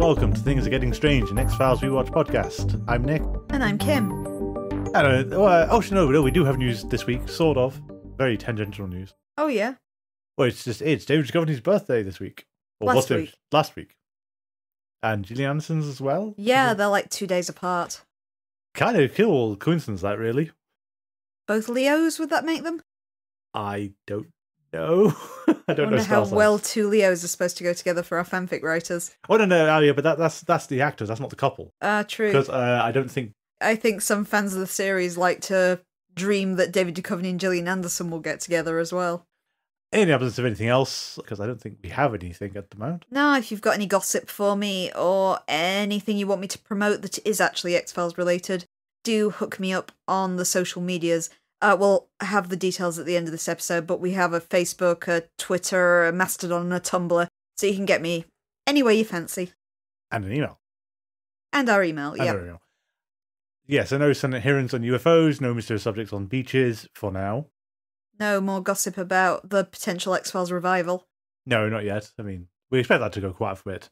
welcome to Things Are Getting Strange, an X-Files Rewatch podcast. I'm Nick. And I'm Kim. We do have news this week, sort of. Very tangential news. Oh, yeah? Well, it's David Duchovny's birthday this week. Or last week. Last week. And Gillian Anderson's as well. Yeah, they're like 2 days apart. Kind of cool coincidence, that, really. Both Leos, would that make them? I don't know. I don't know how well two Leos are supposed to go together for our fanfic writers. Oh, no, yeah, but that's the actors, that's not the couple. True. Because I don't think... I think some fans of the series like to dream that David Duchovny and Gillian Anderson will get together as well. In the absence of anything else, because I don't think we have anything at the moment. No, if you've got any gossip for me or anything you want me to promote that is actually X-Files related, do hook me up on the social medias. We'll have the details at the end of this episode, but we have a Facebook, a Twitter, a Mastodon, and a Tumblr, so you can get me any way you fancy. And an email. And our email, yeah. Yes, no Senate hearings on UFOs, no mysterious subjects on beaches, for now. No more gossip about the potential X-Files revival. No, not yet. I mean, we expect that to go quite a bit.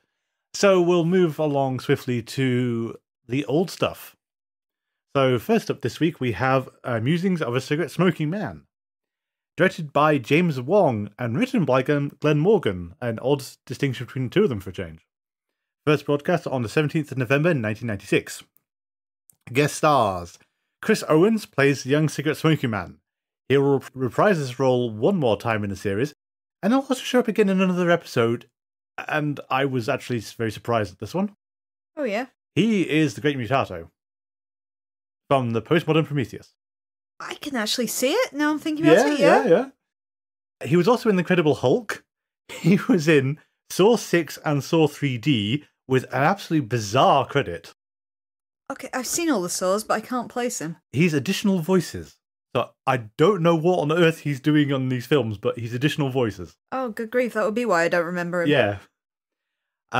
So we'll move along swiftly to the old stuff. So first up this week, we have Musings of a Cigarette-Smoking Man. Directed by James Wong and written by Glenn Morgan, an odd distinction between the two of them for a change. First broadcast on the 17th of November 1996. Guest stars. Chris Owens plays the young cigarette-smoking man. He will reprise his role one more time in the series, and he'll also show up again in another episode, and I was actually very surprised at this one. Oh, yeah? He is the Great Mutato from the postmodern Prometheus. I can actually see it now I'm thinking about it, yeah. He was also in The Incredible Hulk. He was in Saw 6 and Saw 3D with an absolutely bizarre credit. Okay, I've seen all the Saws, but I can't place him. He's additional voices. So I don't know what on earth he's doing on these films, but he's additional voices. Oh, good grief, that would be why I don't remember him. Yeah.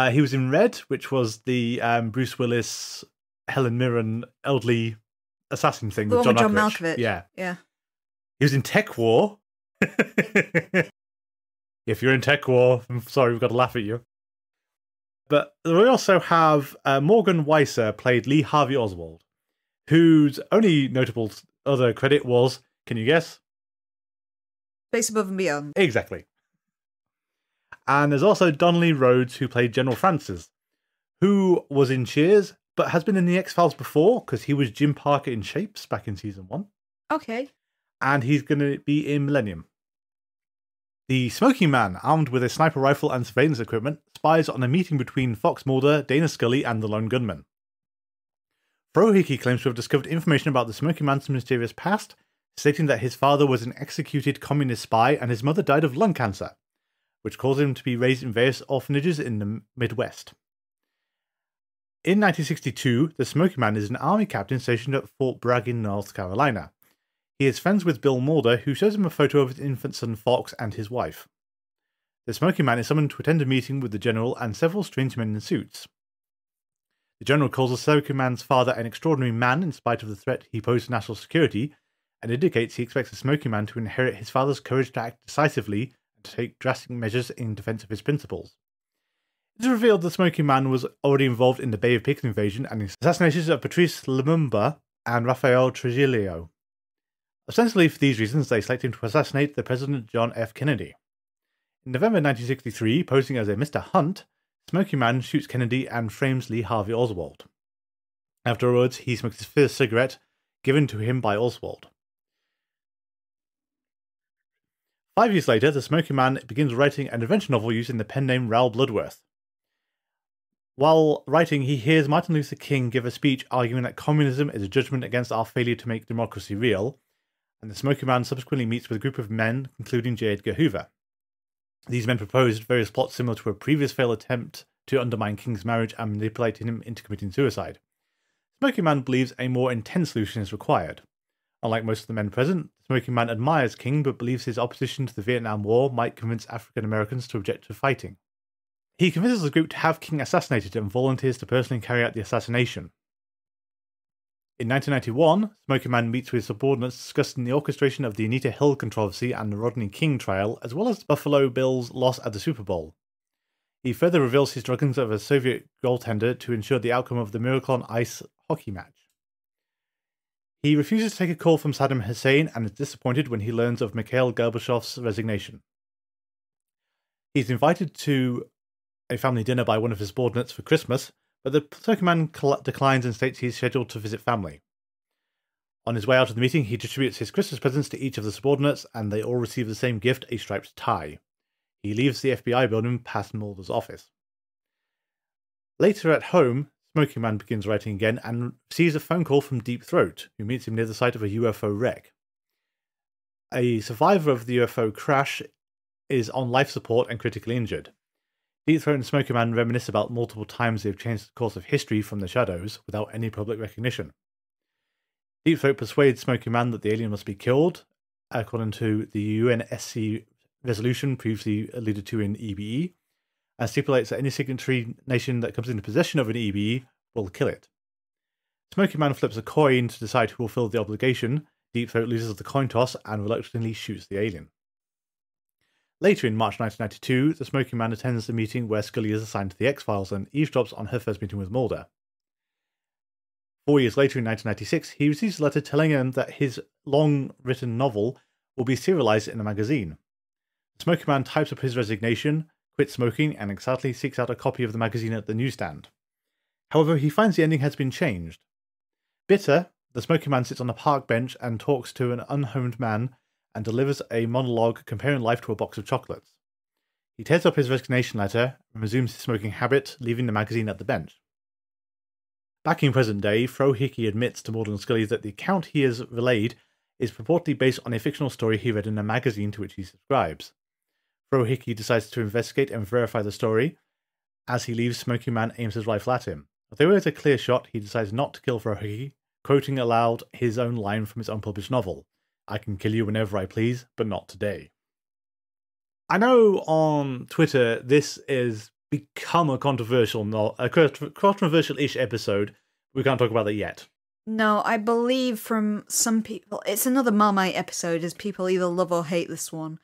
He was in Red, which was the Bruce Willis, Helen Mirren, elderly assassin thing with John Malkovich. Yeah. He was in Tech War. If you're in Tech War, I'm sorry, we've got to laugh at you. But we also have Morgan Weiser played Lee Harvey Oswald, whose only notable other credit was, can you guess? Space Above and Beyond. Exactly. And there's also Donnelly Rhodes, who played General Francis, who was in Cheers, but has been in the X-Files before, because he was Jim Parker in Shapes back in Season 1. Okay. And he's going to be in Millennium. The Smoking Man, armed with a sniper rifle and surveillance equipment, spies on a meeting between Fox Mulder, Dana Scully, and the Lone Gunman. Frohickey claims to have discovered information about the Smoking Man's mysterious past, stating that his father was an executed communist spy and his mother died of lung cancer, which caused him to be raised in various orphanages in the Midwest. In 1962, the Smoking Man is an army captain stationed at Fort Bragg in North Carolina. He is friends with Bill Mulder, who shows him a photo of his infant son Fox and his wife. The Smoking Man is summoned to attend a meeting with the General and several strange men in suits. The General calls the Smoking Man's father an extraordinary man in spite of the threat he posed to national security, and indicates he expects the Smoking Man to inherit his father's courage to act decisively and to take drastic measures in defense of his principles. It is revealed the Smoking Man was already involved in the Bay of Pigs invasion and the assassinations of Patrice Lumumba and Rafael Trujillo. Ostensibly for these reasons, they select him to assassinate the President John F. Kennedy. In November 1963, posing as a Mr. Hunt, Smoking Man shoots Kennedy and frames Lee Harvey Oswald. Afterwards, he smokes his first cigarette, given to him by Oswald. 5 years later, the Smoking Man begins writing an adventure novel using the pen name Raoul Bloodworth. While writing, he hears Martin Luther King give a speech arguing that communism is a judgment against our failure to make democracy real, and the Smoking Man subsequently meets with a group of men, including J. Edgar Hoover. These men proposed various plots similar to a previous failed attempt to undermine King's marriage and manipulate him into committing suicide. Smoking Man believes a more intense solution is required. Unlike most of the men present, Smoking Man admires King but believes his opposition to the Vietnam War might convince African Americans to object to fighting. He convinces the group to have King assassinated and volunteers to personally carry out the assassination. In 1991, Smoking Man meets with subordinates discussing the orchestration of the Anita Hill controversy and the Rodney King trial, as well as Buffalo Bill's loss at the Super Bowl. He further reveals his druggings of a Soviet goaltender to ensure the outcome of the Miracle on Ice hockey match. He refuses to take a call from Saddam Hussein and is disappointed when he learns of Mikhail Gorbachev's resignation. He's invited to a family dinner by one of his subordinates for Christmas, but the Smoking Man declines and states he's scheduled to visit family. On his way out of the meeting, he distributes his Christmas presents to each of the subordinates, and they all receive the same gift, a striped tie. He leaves the FBI building past Mulder's office. Later at home, Smoking Man begins writing again and receives a phone call from Deep Throat, who meets him near the site of a UFO wreck. A survivor of the UFO crash is on life support and critically injured. Deep Throat and Smoking Man reminisce about multiple times they have changed the course of history from the shadows without any public recognition. Deep Throat persuades Smoking Man that the alien must be killed, according to the UNSC resolution previously alluded to in EBE, and stipulates that any signatory nation that comes into possession of an EBE will kill it. Smoking Man flips a coin to decide who will fill the obligation. Deep Throat loses the coin toss and reluctantly shoots the alien. Later in March 1992, the Smoking Man attends the meeting where Scully is assigned to the X-Files and eavesdrops on her first meeting with Mulder. 4 years later in 1996, he receives a letter telling him that his long-written novel will be serialized in a magazine. The Smoking Man types up his resignation, quits smoking, and excitedly seeks out a copy of the magazine at the newsstand. However, he finds the ending has been changed. Bitter, the Smoking Man sits on a park bench and talks to an unhomed man and delivers a monologue comparing life to a box of chocolates. He tears up his resignation letter and resumes his smoking habit, leaving the magazine at the bench. Back in present day, Frohickey admits to Mulder and Scully that the account he has relayed is purportedly based on a fictional story he read in a magazine to which he subscribes. Frohickey decides to investigate and verify the story. As he leaves, Smoking Man aims his rifle at him. Although it is a clear shot, he decides not to kill Frohickey, quoting aloud his own line from his unpublished novel, "I can kill you whenever I please, but not today." I know on Twitter this has become a controversial-ish episode. We can't talk about that yet. No, I believe from some people, it's another Marmite episode, as people either love or hate this one.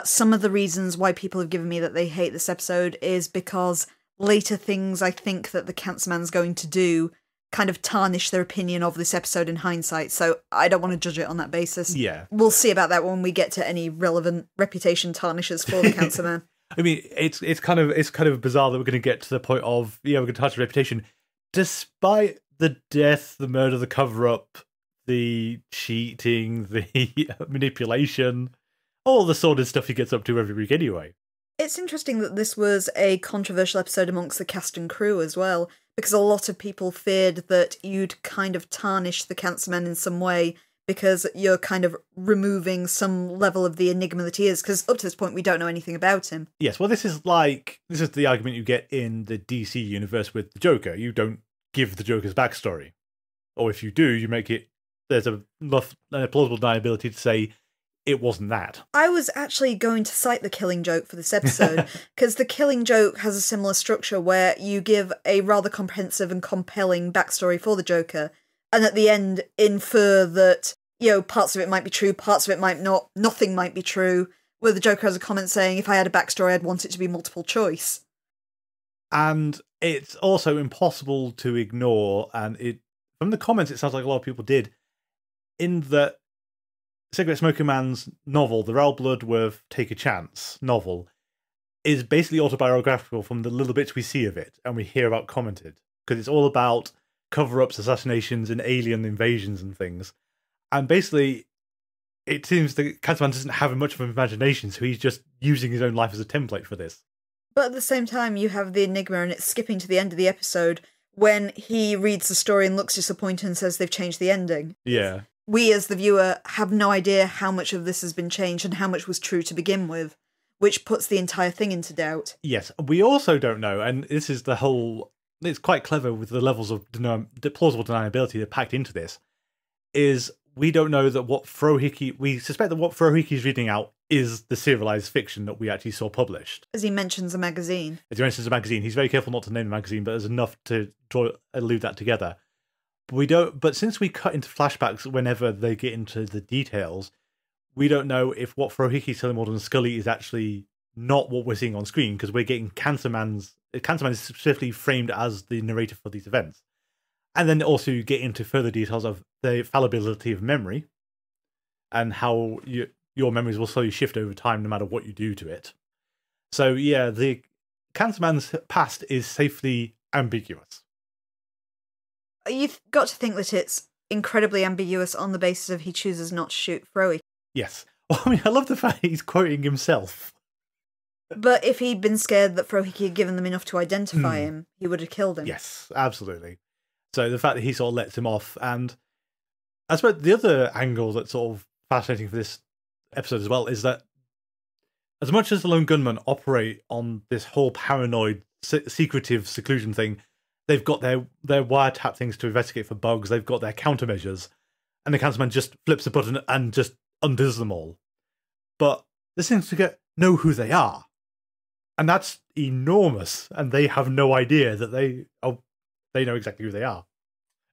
Some of the reasons why people have given me that they hate this episode is because later things I think that the Cancer Man's going to do kind of tarnish their opinion of this episode in hindsight, so I don't want to judge it on that basis. Yeah. We'll see about that when we get to any relevant reputation tarnishes for the Cancer Man. I mean, it's kind of bizarre that we're going to get to the point of, we're going to touch reputation, despite the death, the murder, the cover-up, the cheating, the manipulation, all the sordid stuff he gets up to every week anyway. It's interesting that this was a controversial episode amongst the cast and crew as well, because a lot of people feared that you'd kind of tarnish the Cancer Man in some way because you're kind of removing some level of the enigma that he is, because up to this point we don't know anything about him. Yes, well this is the argument you get in the DC universe with the Joker. You don't give the Joker's backstory. Or if you do, you make it, there's a plausible deniability to say it wasn't that. I was actually going to cite the Killing Joke for this episode, because the Killing Joke has a similar structure where you give a rather comprehensive and compelling backstory for the Joker, and at the end infer that, parts of it might be true, parts of it might not, nothing might be true, where the Joker has a comment saying, if I had a backstory, I'd want it to be multiple choice. And it's also impossible to ignore, and from the comments it sounds like a lot of people did, in that Cigarette Smoking Man's novel, the Raoul Bloodworth Take a Chance novel, is basically autobiographical from the little bits we see of it and we hear about commented. Because it's all about cover-ups, assassinations, and alien invasions and things. And basically, it seems that Cancer Man doesn't have much of an imagination, so he's just using his own life as a template for this. But at the same time, you have the enigma, and it's skipping to the end of the episode when he reads the story and looks disappointed and says they've changed the ending. Yeah. We, as the viewer, have no idea how much of this has been changed and how much was true to begin with, which puts the entire thing into doubt. Yes, we also don't know, and this is the whole... It's quite clever with the levels of plausible deniability that are packed into this, is we don't know that we suspect that what Frohickey's reading out is the serialized fiction that we actually saw published. As he mentions a magazine. He's very careful not to name the magazine, but there's enough to allude that together. But since we cut into flashbacks whenever they get into the details, we don't know if what Frohickey's telling Mulder and Scully is actually not what we're seeing on screen, because we're getting Cancer Man is specifically framed as the narrator for these events. And then also you get into further details of the fallibility of memory and how your memories will slowly shift over time no matter what you do to it. So yeah, the Cancer Man's past is safely ambiguous. You've got to think that it's incredibly ambiguous on the basis of he chooses not to shoot Froey. Yes. Well, I mean, I love the fact he's quoting himself. But if he'd been scared that Frohiki had given them enough to identify him, he would have killed him. Yes, absolutely. So the fact that he sort of lets him off, and I suppose the other angle that's sort of fascinating for this episode as well is that as much as the Lone Gunmen operate on this whole paranoid, secretive seclusion thing, they've got their wiretap things to investigate for bugs, they've got their countermeasures, and the Cancerman just flips a button and just undoes them all. But this seems to know who they are. And that's enormous, and they have no idea that they know exactly who they are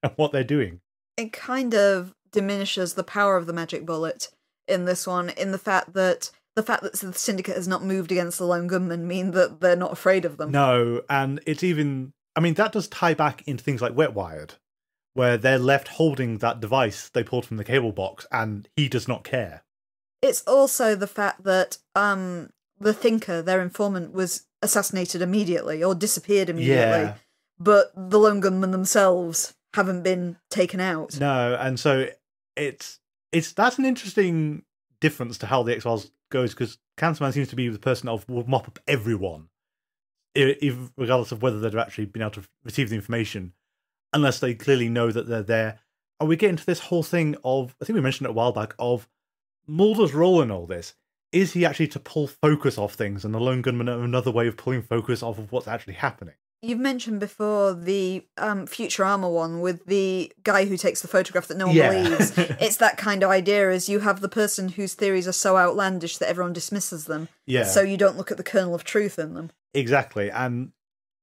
and what they're doing. It kind of diminishes the power of the magic bullet in this one, in the fact that the Syndicate has not moved against the Lone Gunmen mean that they're not afraid of them. No, and it's even... I mean, that does tie back into things like Wet Wired, where they're left holding that device they pulled from the cable box, and he does not care. It's also the fact that the Thinker, their informant, was assassinated immediately or disappeared immediately. Yeah. But the Lone Gunmen themselves haven't been taken out. No, and so that's an interesting difference to how the X-Files goes, because Cancerman seems to be the person that will mop up everyone, regardless of whether they've actually been able to receive the information, unless they clearly know that they're there. And we get into this whole thing of, I think we mentioned it a while back, of Mulder's role in all this. Is he actually to pull focus off things, and the Lone Gunmen are another way of pulling focus off of what's actually happening? You've mentioned before the Futurama one with the guy who takes the photograph that no one believes. It's that kind of idea, is you have the person whose theories are so outlandish that everyone dismisses them. Yeah. So you don't look at the kernel of truth in them. Exactly, and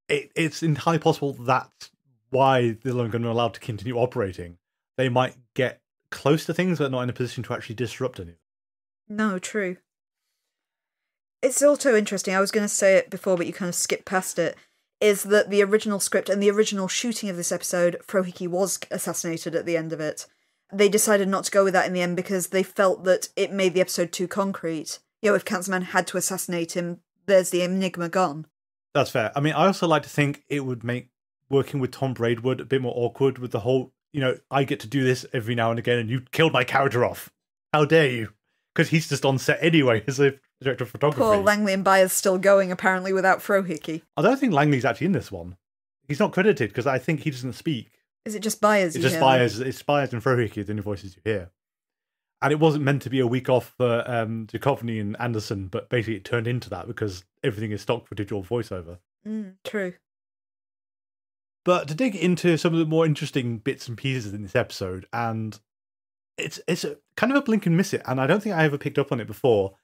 it's entirely possible that's why the Lone Gunmen are allowed to continue operating. They might get close to things, but not in a position to actually disrupt anything. No, true. It's also interesting, I was going to say it before, but you kind of skipped past it, is that the original script and the original shooting of this episode, Frohiki was assassinated at the end of it. They decided not to go with that in the end because they felt that it made the episode too concrete. You know, if Cancerman had to assassinate him, there's the enigma gone. That's fair. I mean, I also like to think it would make working with Tom Braidwood a bit more awkward with the whole, I get to do this every now and again and you killed my character off. How dare you? Because he's just on set anyway as a director of photography. Poor Langley and Byers still going, apparently, without Frohiki. I don't think Langley's actually in this one. He's not credited because I think he doesn't speak. Is it just Byers? It's just Byers. It's Byers and Frohiki, the only voices you hear. And it wasn't meant to be a week off for Duchovny and Anderson, but basically it turned into that because everything is stock footage or voiceover. True. But to dig into some of the more interesting bits and pieces in this episode, and it's a, kind of a blink and miss it, and I don't think I ever picked up on it before.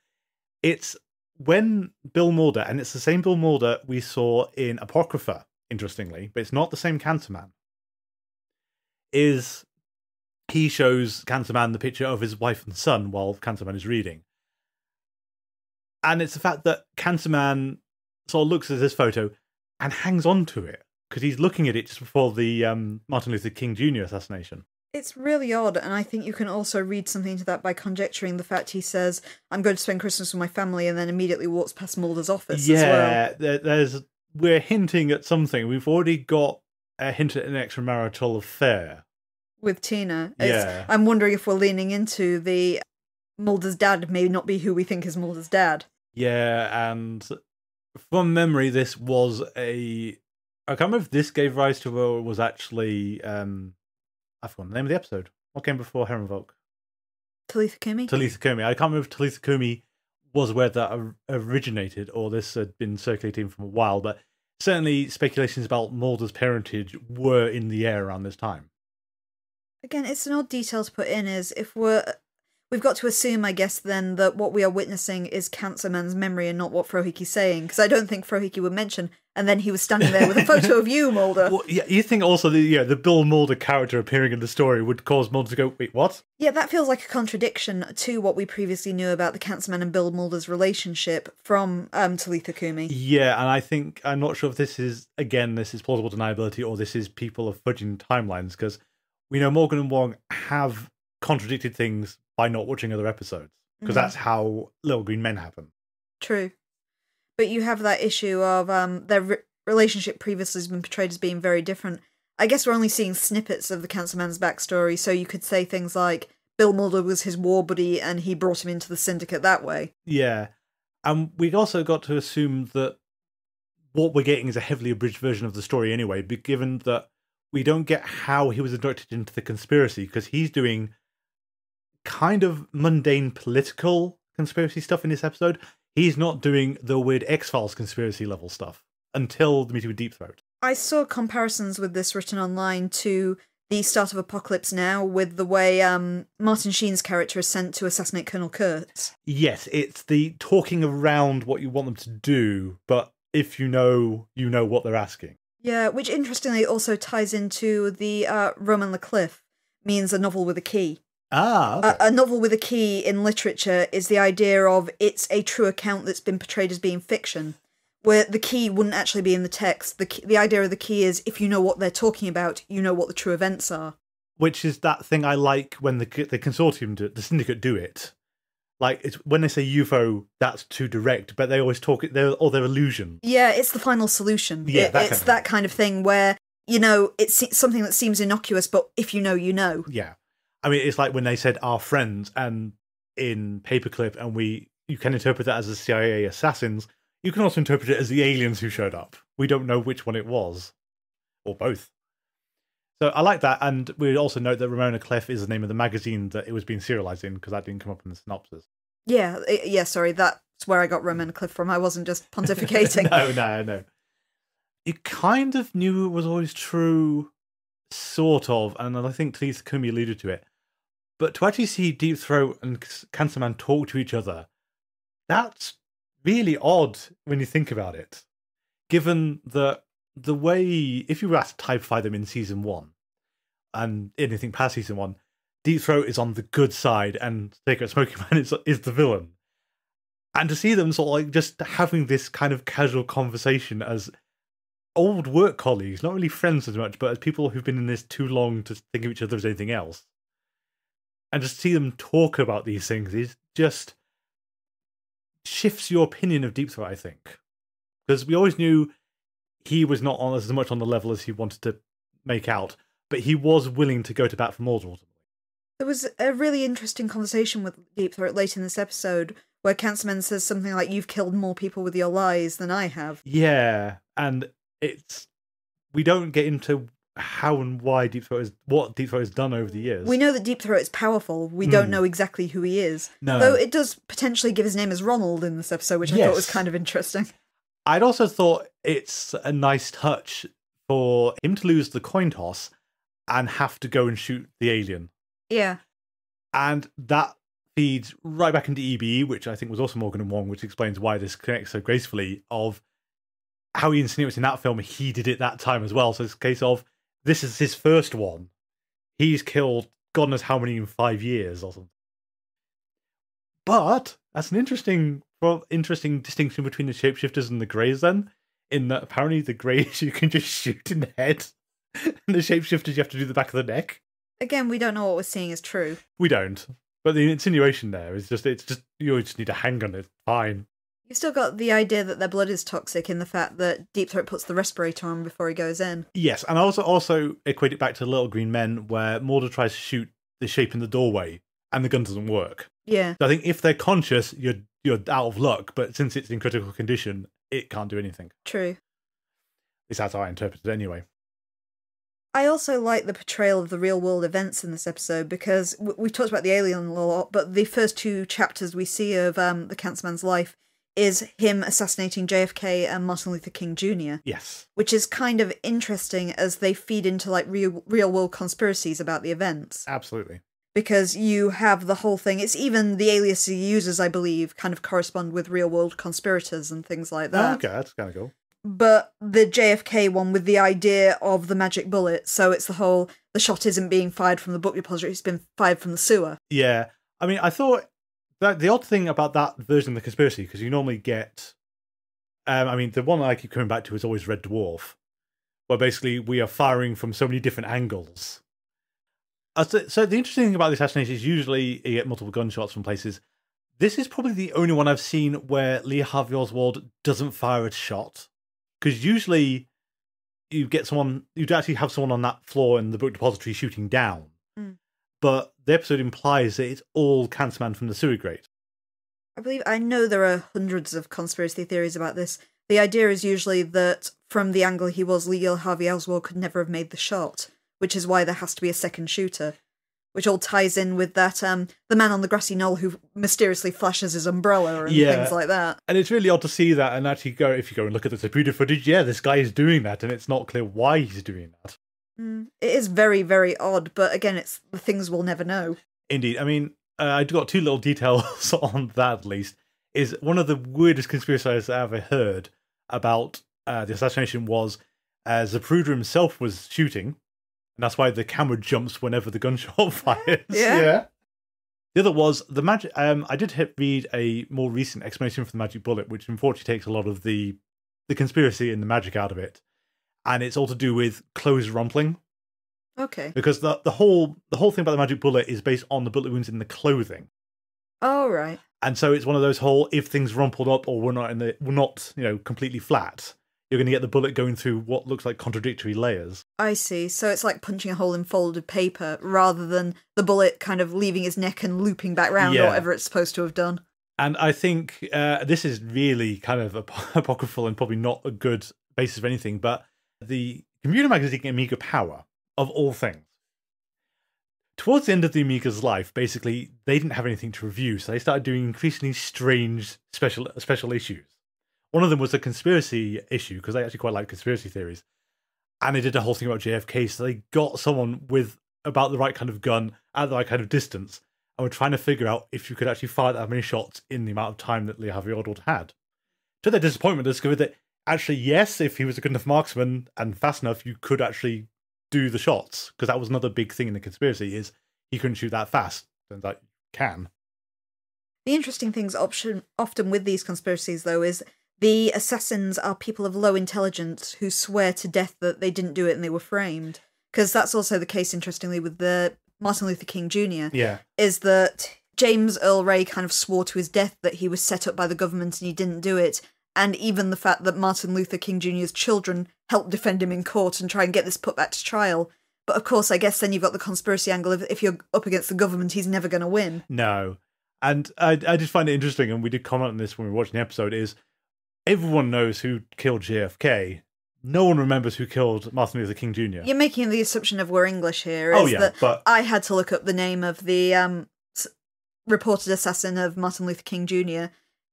It's when Bill Mulder, and it's the same Bill Mulder we saw in Apocrypha, interestingly, but it's not the same Cancerman, is he shows Cancerman the picture of his wife and son while Cancerman is reading. And it's the fact that Cancerman sort of looks at this photo and hangs on to it, because he's looking at it just before the Martin Luther King Jr. assassination. It's really odd, and I think you can also read something into that by conjecturing the fact he says, I'm going to spend Christmas with my family, and then immediately walks past Mulder's office as well. We're hinting at something. We've already got a hint at an extramarital affair. With Tina. Yeah. I'm wondering if we're leaning into the Mulder's dad may not be who we think is Mulder's dad. Yeah, and from memory, this was I can't remember if this gave rise to or was actually... I forgot the name of the episode. What came before Herrenvolk? Talitha Kumi? Talitha Kumi. I can't remember if Talitha Kumi was where that originated, or this had been circulating from a while, but certainly speculations about Mulder's parentage were in the air around this time. Again, it's an odd detail to put in, is if we're We've got to assume, I guess, then, that what we are witnessing is Cancer Man's memory and not what Frohiki's saying, because I don't think Frohiki would mention, and then he was standing there with a photo of you, Mulder. Well, yeah, you think also the Bill Mulder character appearing in the story would cause Mulder to go, wait, what? Yeah, that feels like a contradiction to what we previously knew about the Cancer Man and Bill Mulder's relationship from Talitha Kumi. Yeah, and I'm not sure if this is plausible deniability or this is people are fudging timelines, because we know Morgan and Wong have contradicted things by not watching other episodes, because that's how Little Green Men happen. True. But you have that issue of their relationship previously has been portrayed as being very different. I guess we're only seeing snippets of the Cancer Man's backstory, so you could say things like Bill Mulder was his war buddy and he brought him into the syndicate that way. Yeah. And we also got to assume that what we're getting is a heavily abridged version of the story anyway, given that we don't get how he was inducted into the conspiracy, because he's doing kind of mundane political conspiracy stuff in this episode. He's not doing the weird X-Files conspiracy level stuff until the meeting with Deep Throat. I saw comparisons with this written online to the start of Apocalypse Now with the way Martin Sheen's character is sent to assassinate Colonel Kurtz. Yes, it's the talking around what you want them to do, but if you know what they're asking. Yeah, which interestingly also ties into the Roman Le Cliff means a novel with a key. Ah, okay. A novel with a key in literature is the idea of it's a true account that's been portrayed as being fiction, where the key wouldn't actually be in the text. The idea of the key is if you know what they're talking about, you know what the true events are. Which is that thing I like when the consortium, the syndicate do it. Like, it's when they say UFO, that's too direct, but they always talk they're illusion. Yeah, it's the final solution. Yeah, it's that kind of thing where, it's something that seems innocuous, but if you know, you know. Yeah. I mean, it's like when they said our friends, and in Paperclip, and you can interpret that as the CIA assassins. You can also interpret it as the aliens who showed up. We don't know which one it was. Or both. So I like that, and we also note that Ramona Clef is the name of the magazine that it was being serialized in, because that didn't come up in the synopsis. Yeah, sorry, that's where I got Ramona Clef from. I wasn't just pontificating. No. You kind of knew it was always true, sort of, and I think Talitha Kumi alluded to it. But to actually see Deep Throat and Cancer Man talk to each other, that's really odd when you think about it. Given that the way, if you were asked to typify them in season 1, and anything past season 1, Deep Throat is on the good side, and Cigarette Smoking Man is the villain. And to see them sort of like just having this kind of casual conversation as old work colleagues, not really friends as much, but as people who've been in this too long to think of each other as anything else. And just see them talk about these things is just shifts your opinion of Deep Throat, I think. Because we always knew he was not on as much on the level as he wanted to make out, but he was willing to go to bat for Mulder ultimately. There was a really interesting conversation with Deep Throat late in this episode where Cancerman says something like, "You've killed more people with your lies than I have." Yeah, and we don't get into how and why what Deep Throat has done over the years. We know that Deep Throat is powerful. We don't know exactly who he is. No. Though it does potentially give his name as Ronald in this episode, which I thought was kind of interesting. I'd also thought it's a nice touch for him to lose the coin toss and have to go and shoot the alien. Yeah. And that feeds right back into EBE, which I think was also Morgan and Wong, which explains why this connects so gracefully, of how he insinuates in that film he did it that time as well. So it's a case of, this is his first one. He's killed God knows how many in 5 years or something. But that's an interesting distinction between the shapeshifters and the Greys then, in that apparently the Greys you can just shoot in the head, and the shapeshifters you have to do the back of the neck. Again, we don't know what we're seeing is true. We don't. But the insinuation there is just, you just need to hang on it. Fine. You've still got the idea that their blood is toxic in the fact that Deep Throat puts the respirator on before he goes in. Yes, and I also equate it back to Little Green Men, where Mulder tries to shoot the shape in the doorway, and the gun doesn't work. Yeah. So I think if they're conscious, you're out of luck, but since it's in critical condition, it can't do anything. True. At least that's how I interpret it anyway. I also like the portrayal of the real-world events in this episode, because we've talked about the alien a lot, but the first 2 chapters we see of the Cancerman's life is him assassinating JFK and Martin Luther King Jr. Yes. Which is kind of interesting as they feed into like real-world conspiracies about the events. Absolutely. because you have the whole thing. It's even the aliases he uses, I believe, kind of correspond with real-world conspirators and things like that. Oh, okay, that's kind of cool. But the JFK one with the idea of the magic bullet, so it's the whole, the shot isn't being fired from the book depository, it's been fired from the sewer. Yeah, I mean, I thought that the odd thing about that version of the conspiracy, because you normally get, I mean, the one I keep coming back to is always Red Dwarf, where basically we are firing from so many different angles. So the interesting thing about the assassination is usually you get multiple gunshots from places. This is probably the only one I've seen where Lee Harvey Oswald doesn't fire a shot. Because usually you'd actually have someone on that floor in the book depository shooting down. Mm. But the episode implies that it's all Cancerman from the sewer grate. I know there are hundreds of conspiracy theories about this. The idea is usually that from the angle he was, Lee Harvey Oswald could never have made the shot, which is why there has to be a second shooter. Which all ties in with that, the man on the grassy knoll who mysteriously flashes his umbrella and things like that. And it's really odd to see that and actually if you go and look at the Zapruder footage, this guy is doing that and it's not clear why he's doing that. It is very, very odd, but again, it's the things we'll never know. Indeed. I mean, I've got two little details on that at least. Is one of the weirdest conspiracies I've ever heard about the assassination was Zapruder himself was shooting. And that's why the camera jumps whenever the gunshot fires. Yeah. The other was the magic. I did read a more recent explanation for the magic bullet, which unfortunately takes a lot of the conspiracy and the magic out of it, and it's all to do with clothes rumpling. Okay. Because the whole thing about the magic bullet is based on the bullet wounds in the clothing. Oh right. And so it's one of those if things rumpled up or were not completely flat, you're going to get the bullet going through what looks like contradictory layers. I see. So it's like punching a hole in folded paper rather than the bullet kind of leaving his neck and looping back round or whatever it's supposed to have done. And I think this is really kind of apocryphal and probably not a good basis of anything, but the computer magazine Amiga Power, of all things, towards the end of the Amiga's life, basically, they didn't have anything to review, so they started doing increasingly strange special issues. One of them was a conspiracy issue, because they actually quite like conspiracy theories. And they did a whole thing about JFK, so they got someone with about the right kind of gun at the right kind of distance, and were trying to figure out if you could actually fire that many shots in the amount of time that Lee Harvey Oswald had. To their disappointment, they discovered that actually, yes, if he was a good enough marksman and fast enough, you could actually do the shots, because that was another big thing in the conspiracy, is he couldn't shoot that fast. Turns out you can. The interesting things often with these conspiracies, though, is the assassins are people of low intelligence who swear to death that they didn't do it and they were framed. Because that's also the case, interestingly, with the Martin Luther King Jr. Yeah. Is that James Earl Ray kind of swore to his death that he was set up by the government and he didn't do it. And even the fact that Martin Luther King Jr.'s children helped defend him in court and try and get this put back to trial. But of course, I guess then you've got the conspiracy angle of if you're up against the government, he's never going to win. No. And I did find it interesting, and we did comment on this when we were watching the episode, is everyone knows who killed JFK. No one remembers who killed Martin Luther King Jr. You're making the assumption of we're English here. But I had to look up the name of the reported assassin of Martin Luther King Jr.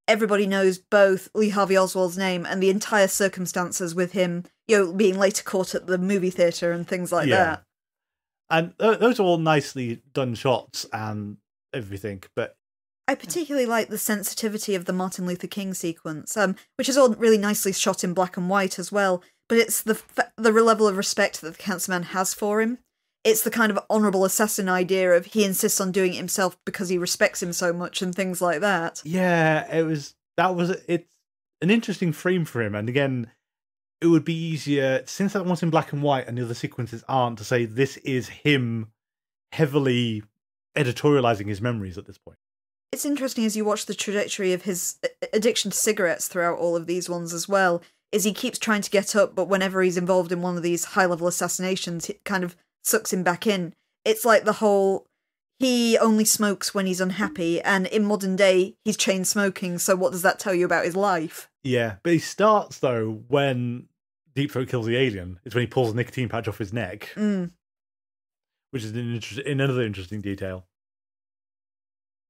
Everybody knows both Lee Harvey Oswald's name and the entire circumstances with him, being later caught at the movie theatre and things like that. And those are all nicely done shots and everything, but I particularly like the sensitivity of the Martin Luther King sequence, which is all really nicely shot in black and white as well, but it's the level of respect that the Cancer Man has for him. It's the kind of honourable assassin idea of he insists on doing it himself because he respects him so much and things like that. Yeah, it's an interesting frame for him, and again, it would be easier, since that one's in black and white and the other sequences aren't, to say this is him heavily editorialising his memories at this point. It's interesting as you watch the trajectory of his addiction to cigarettes throughout all of these ones as well, is he keeps trying to get up, but whenever he's involved in one of these high-level assassinations, it kind of sucks him back in. It's like the whole, he only smokes when he's unhappy, and in modern day, he's chain smoking, so what does that tell you about his life? Yeah, but he starts, though, when Deep Throat kills the alien. It's when he pulls the nicotine patch off his neck. Which is another interesting detail.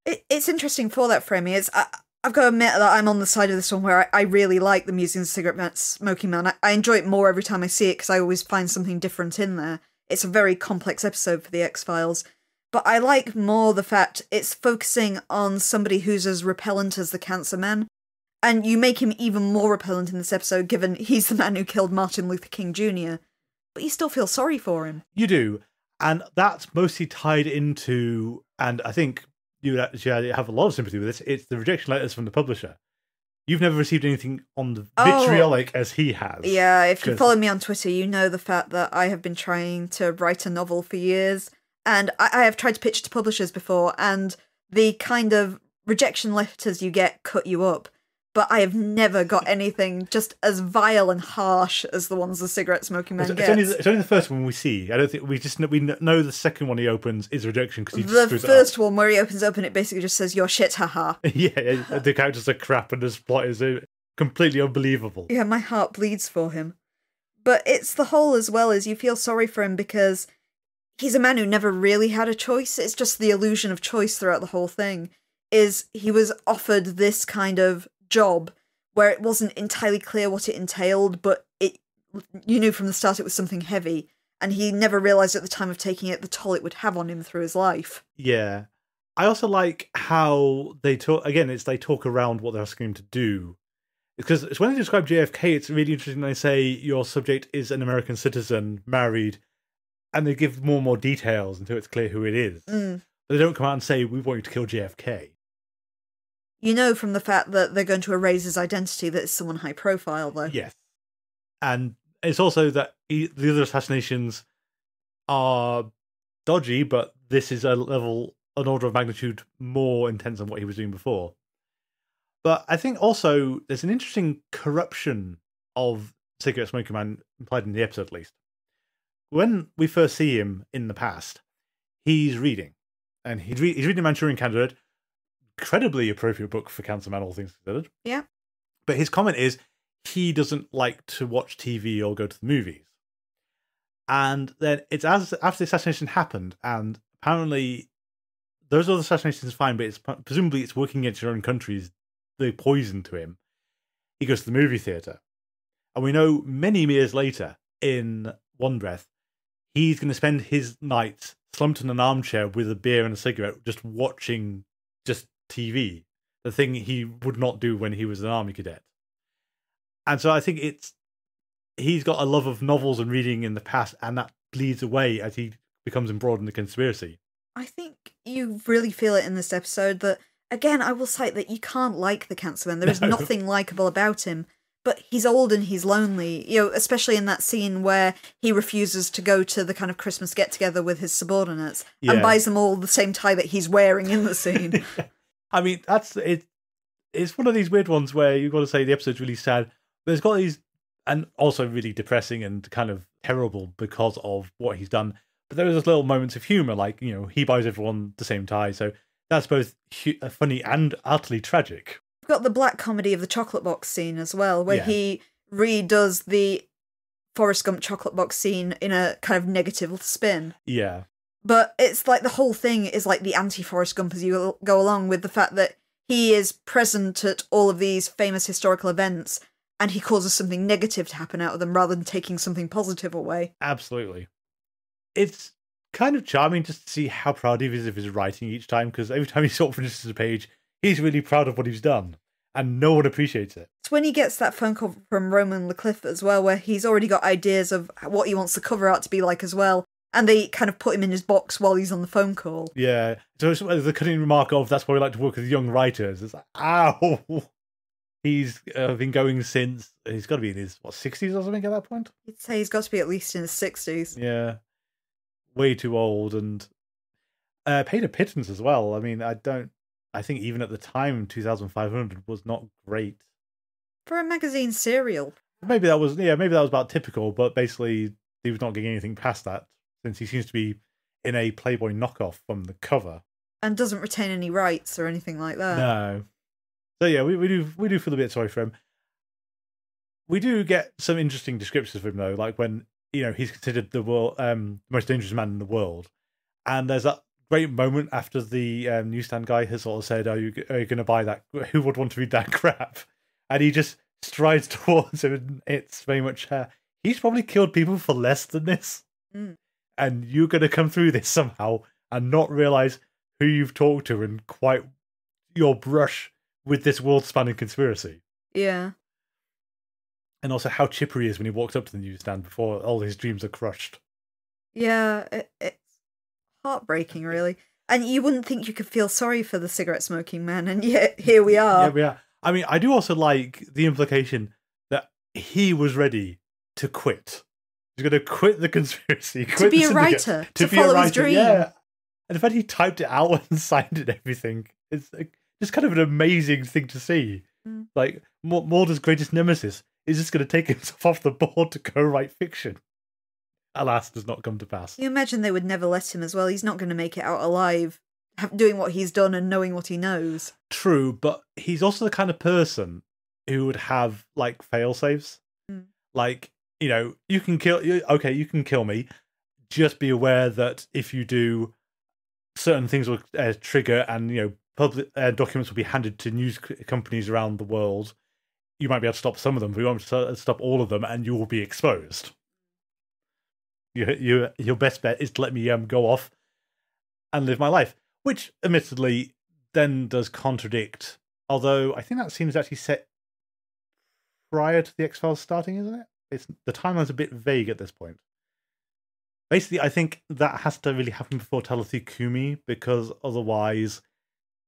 It's interesting for that framing. I've got to admit that I'm on the side of this one where I really like the Musings of Cigarette Smoking Man. I enjoy it more every time I see it because I always find something different in there. It's a very complex episode for the X-Files. But I like more the fact it's focusing on somebody who's as repellent as the Cancer Man. And you make him even more repellent in this episode, given he's the man who killed Martin Luther King Jr. But you still feel sorry for him. You do. And that's mostly tied into, and I think you would actually have a lot of sympathy with this, it's the rejection letters from the publisher. You've never received anything on the vitriolic as he has. Yeah, if you follow me on Twitter, you know the fact that I have been trying to write a novel for years. And I have tried to pitch to publishers before, and the kind of rejection letters you get cut you up. But I have never got anything just as vile and harsh as the ones the cigarette smoking man gets. It's only the first one we see. I don't think we know the second one he opens is rejection because he just the first one where he opens up and it basically just says "you're shit, haha." Yeah, the characters are crap and his plot is completely unbelievable. Yeah, my heart bleeds for him. But it's the whole as well as you feel sorry for him because he's a man who never really had a choice. It's just the illusion of choice throughout the whole thing. Is he was offered this kind of job where it wasn't entirely clear what it entailed, but you knew from the start it was something heavy, and he never realised at the time of taking it the toll it would have on him through his life. Yeah. I also like how they talk, again, they talk around what they're asking him to do. Because it's when they describe JFK, it's really interesting. They say your subject is an American citizen, married, and they give more and more details until it's clear who it is. But they don't come out and say, we want you to kill JFK. You know from the fact that they're going to erase his identity that it's someone high profile, though. Yes. And it's also that the other assassinations are dodgy, but this is an order of magnitude more intense than what he was doing before. But I think also there's an interesting corruption of Cigarette Smoking Man implied in the episode, at least. When we first see him in the past, he's reading. And he's reading Manchurian Candidate. Incredibly appropriate book for Cancer Man, all things considered. Yeah. But his comment is he doesn't like to watch TV or go to the movies. And then it's after the assassination happened, and apparently those other assassinations are fine, but presumably it's working against your own country's the poison to him. He goes to the movie theatre. And we know many years later, in one breath, he's going to spend his nights slumped in an armchair with a beer and a cigarette, just watching just TV, the thing he would not do when he was an army cadet. And so I think he's got a love of novels and reading in the past, and that bleeds away as he becomes embroiled in the conspiracy. I think you really feel it in this episode that, again, I will cite that you can't like the Cancer Man. There is nothing likable about him, but he's old and he's lonely, especially in that scene where he refuses to go to the kind of Christmas get-together with his subordinates and buys them all the same tie that he's wearing in the scene. I mean, it's one of these weird ones where you've got to say the episode's really sad, but it's got these, and also really depressing and kind of terrible because of what he's done. But there are those little moments of humour, like, he buys everyone the same tie, so that's both funny and utterly tragic. We've got the black comedy of the chocolate box scene as well, where he redoes the Forrest Gump chocolate box scene in a kind of negative spin. Yeah. But it's like the whole thing is like the anti-Forrest Gump as you go along, with the fact that he is present at all of these famous historical events and he causes something negative to happen out of them rather than taking something positive away. Absolutely. It's kind of charming just to see how proud he is of his writing each time, because every time he sort of finishes a page, he's really proud of what he's done, and no one appreciates it. It's when he gets that phone call from Roman LeCliffe as well, where he's already got ideas of what he wants the cover art to be like as well, and they kind of put him in his box while he's on the phone call. Yeah, so the cutting remark of, that's why we like to work with young writers. It's like, ow! He's been going since, he's got to be in his, 60s or something at that point? You'd say he's got to be at least in his 60s. Yeah. Way too old, and paid a pittance as well. I mean, I think even at the time, 2,500 was not great. For a magazine serial. Maybe that was about typical, but basically he was not getting anything past that, since he seems to be in a Playboy knockoff from the cover. And doesn't retain any rights or anything like that. No. So yeah, we do feel a bit sorry for him. We do get some interesting descriptions of him though, like when he's considered the world most dangerous man in the world, and there's that great moment after the newsstand guy has sort of said, "Are you going to buy that? Who would want to read that crap?" And he just strides towards him, and it's very much he's probably killed people for less than this, and you're going to come through this somehow. and not realise who you've talked to and quite your brush with this world-spanning conspiracy. Yeah. And also how chipper he is when he walks up to the newsstand before all his dreams are crushed. Yeah, it's heartbreaking, really. And you wouldn't think you could feel sorry for the cigarette-smoking man, and yet here we are. Yeah, we are. I mean, I do also like the implication that he was ready to quit. He's going to quit the conspiracy, quit to be the a syndicate, writer, to follow be a writer. his dream. Yeah. And the fact he typed it out and signed it and everything, it's just kind of an amazing thing to see. Mm. Like, Mulder's greatest nemesis is just going to take himself off the board to go write fiction. Alas, does not come to pass. You imagine they would never let him as well. He's not going to make it out alive, doing what he's done and knowing what he knows. True, but he's also the kind of person who would have, like, fail-safes. Mm. Like, you know, you can kill me. Just be aware that if you do, certain things will trigger, and, you know, public documents will be handed to news companies around the world. You might be able to stop some of them, but you won't stop all of them, and you will be exposed. Your best bet is to let me go off and live my life, which admittedly then does contradict. Although I think that seems actually set prior to the X-Files starting, isn't it? The timeline's a bit vague at this point. Basically, I think that has to really happen before Talitha Kumi, because otherwise,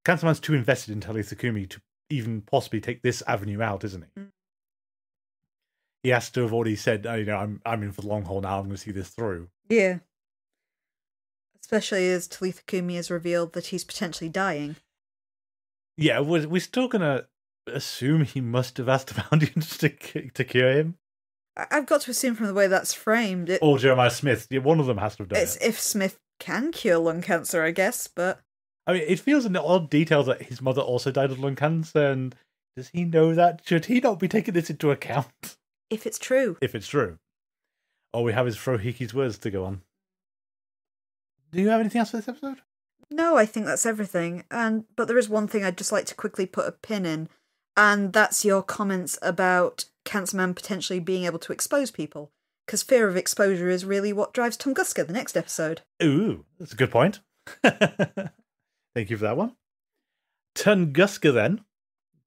Cancerman's too invested in Talitha Kumi to even possibly take this avenue out, isn't he? Mm. He has to have already said, oh, you know, I'm in for the long haul now, I'm going to see this through. Yeah. Especially as Talitha Kumi has revealed that he's potentially dying. Yeah, we're still going to assume he must have asked the bounty to cure him. I've got to assume from the way that's framed. Or Jeremiah Smith. Yeah, one of them has to have done it. If Smith can cure lung cancer, I guess, but... I mean, it feels an odd detail that his mother also died of lung cancer, and does he know that? Should he not be taking this into account? If it's true. If it's true. All we have is Frohiki's words to go on. Do you have anything else for this episode? No, I think that's everything. But there is one thing I'd just like to quickly put a pin in, and that's your comments about Cancerman potentially being able to expose people. Because fear of exposure is really what drives Tunguska the next episode. Ooh, that's a good point. Thank you for that one. Tunguska, then.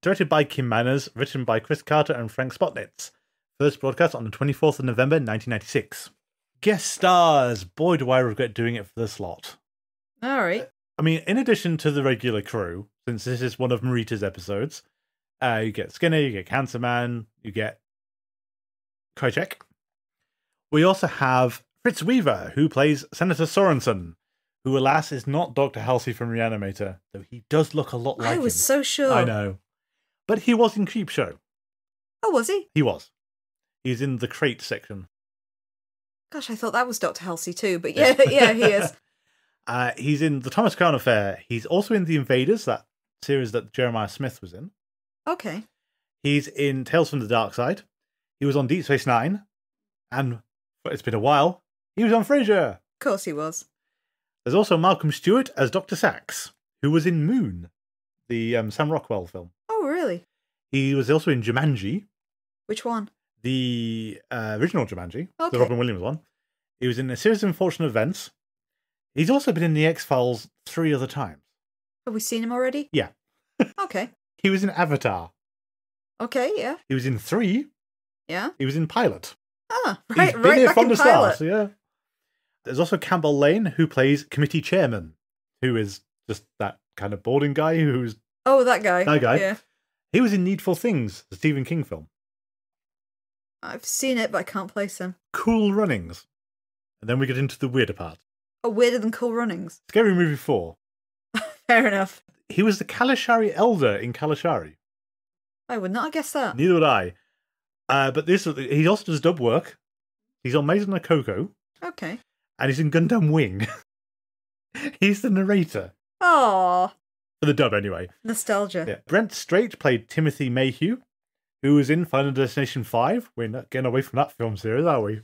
Directed by Kim Manners, written by Chris Carter and Frank Spotnitz. First broadcast on the 24th of November, 1996. Guest stars. Boy, do I regret doing it for this lot. All right. I mean, in addition to the regular crew, since this is one of Marita's episodes, you get Skinner, you get Cancerman, you get Krychek. We also have Fritz Weaver, who plays Senator Sorensen, who, alas, is not Dr. Halsey from Reanimator, though he does look a lot like him. I was so sure. I know. But he was in Creepshow. Oh, was he? He was. He's in the crate section. Gosh, I thought that was Dr. Halsey too, but yeah, yeah, he is. He's in The Thomas Crown Affair. He's also in The Invaders, that series that Jeremiah Smith was in. Okay. He's in Tales from the Dark Side. He was on Deep Space Nine. And it's been a while, he was on Frasier. Of course he was. There's also Malcolm Stewart as Dr. Sachs, who was in Moon, the Sam Rockwell film. Oh, really? He was also in Jumanji. Which one? The original Jumanji, okay. the Robin Williams one. He was in A Series of Unfortunate Events. He's also been in The X-Files 3 other times. Have we seen him already? Yeah. Okay. He was in Avatar. Okay, yeah. He was in 3. Yeah. He was in Pilot. Ah, right, He's been here back from in the Pilot. start, yeah. There's also Campbell Lane, who plays committee chairman, who is just that kind of boarding guy who's... Oh, that guy. That guy. Yeah. He was in Needful Things, the Stephen King film. I've seen it, but I can't place him. Cool Runnings. And then we get into the weirder part. Oh, weirder than Cool Runnings. Scary Movie 4. Fair enough. He was the Kalashari Elder in Kalashari. I would not have guessed that. Neither would I. But he also does dub work. He's on Maison no Coco. Okay. And he's in Gundam Wing. He's the narrator. Aww. For the dub, anyway. Nostalgia. Yeah. Brent Strait played Timothy Mayhew, who was in Final Destination 5. We're not getting away from that film series, are we?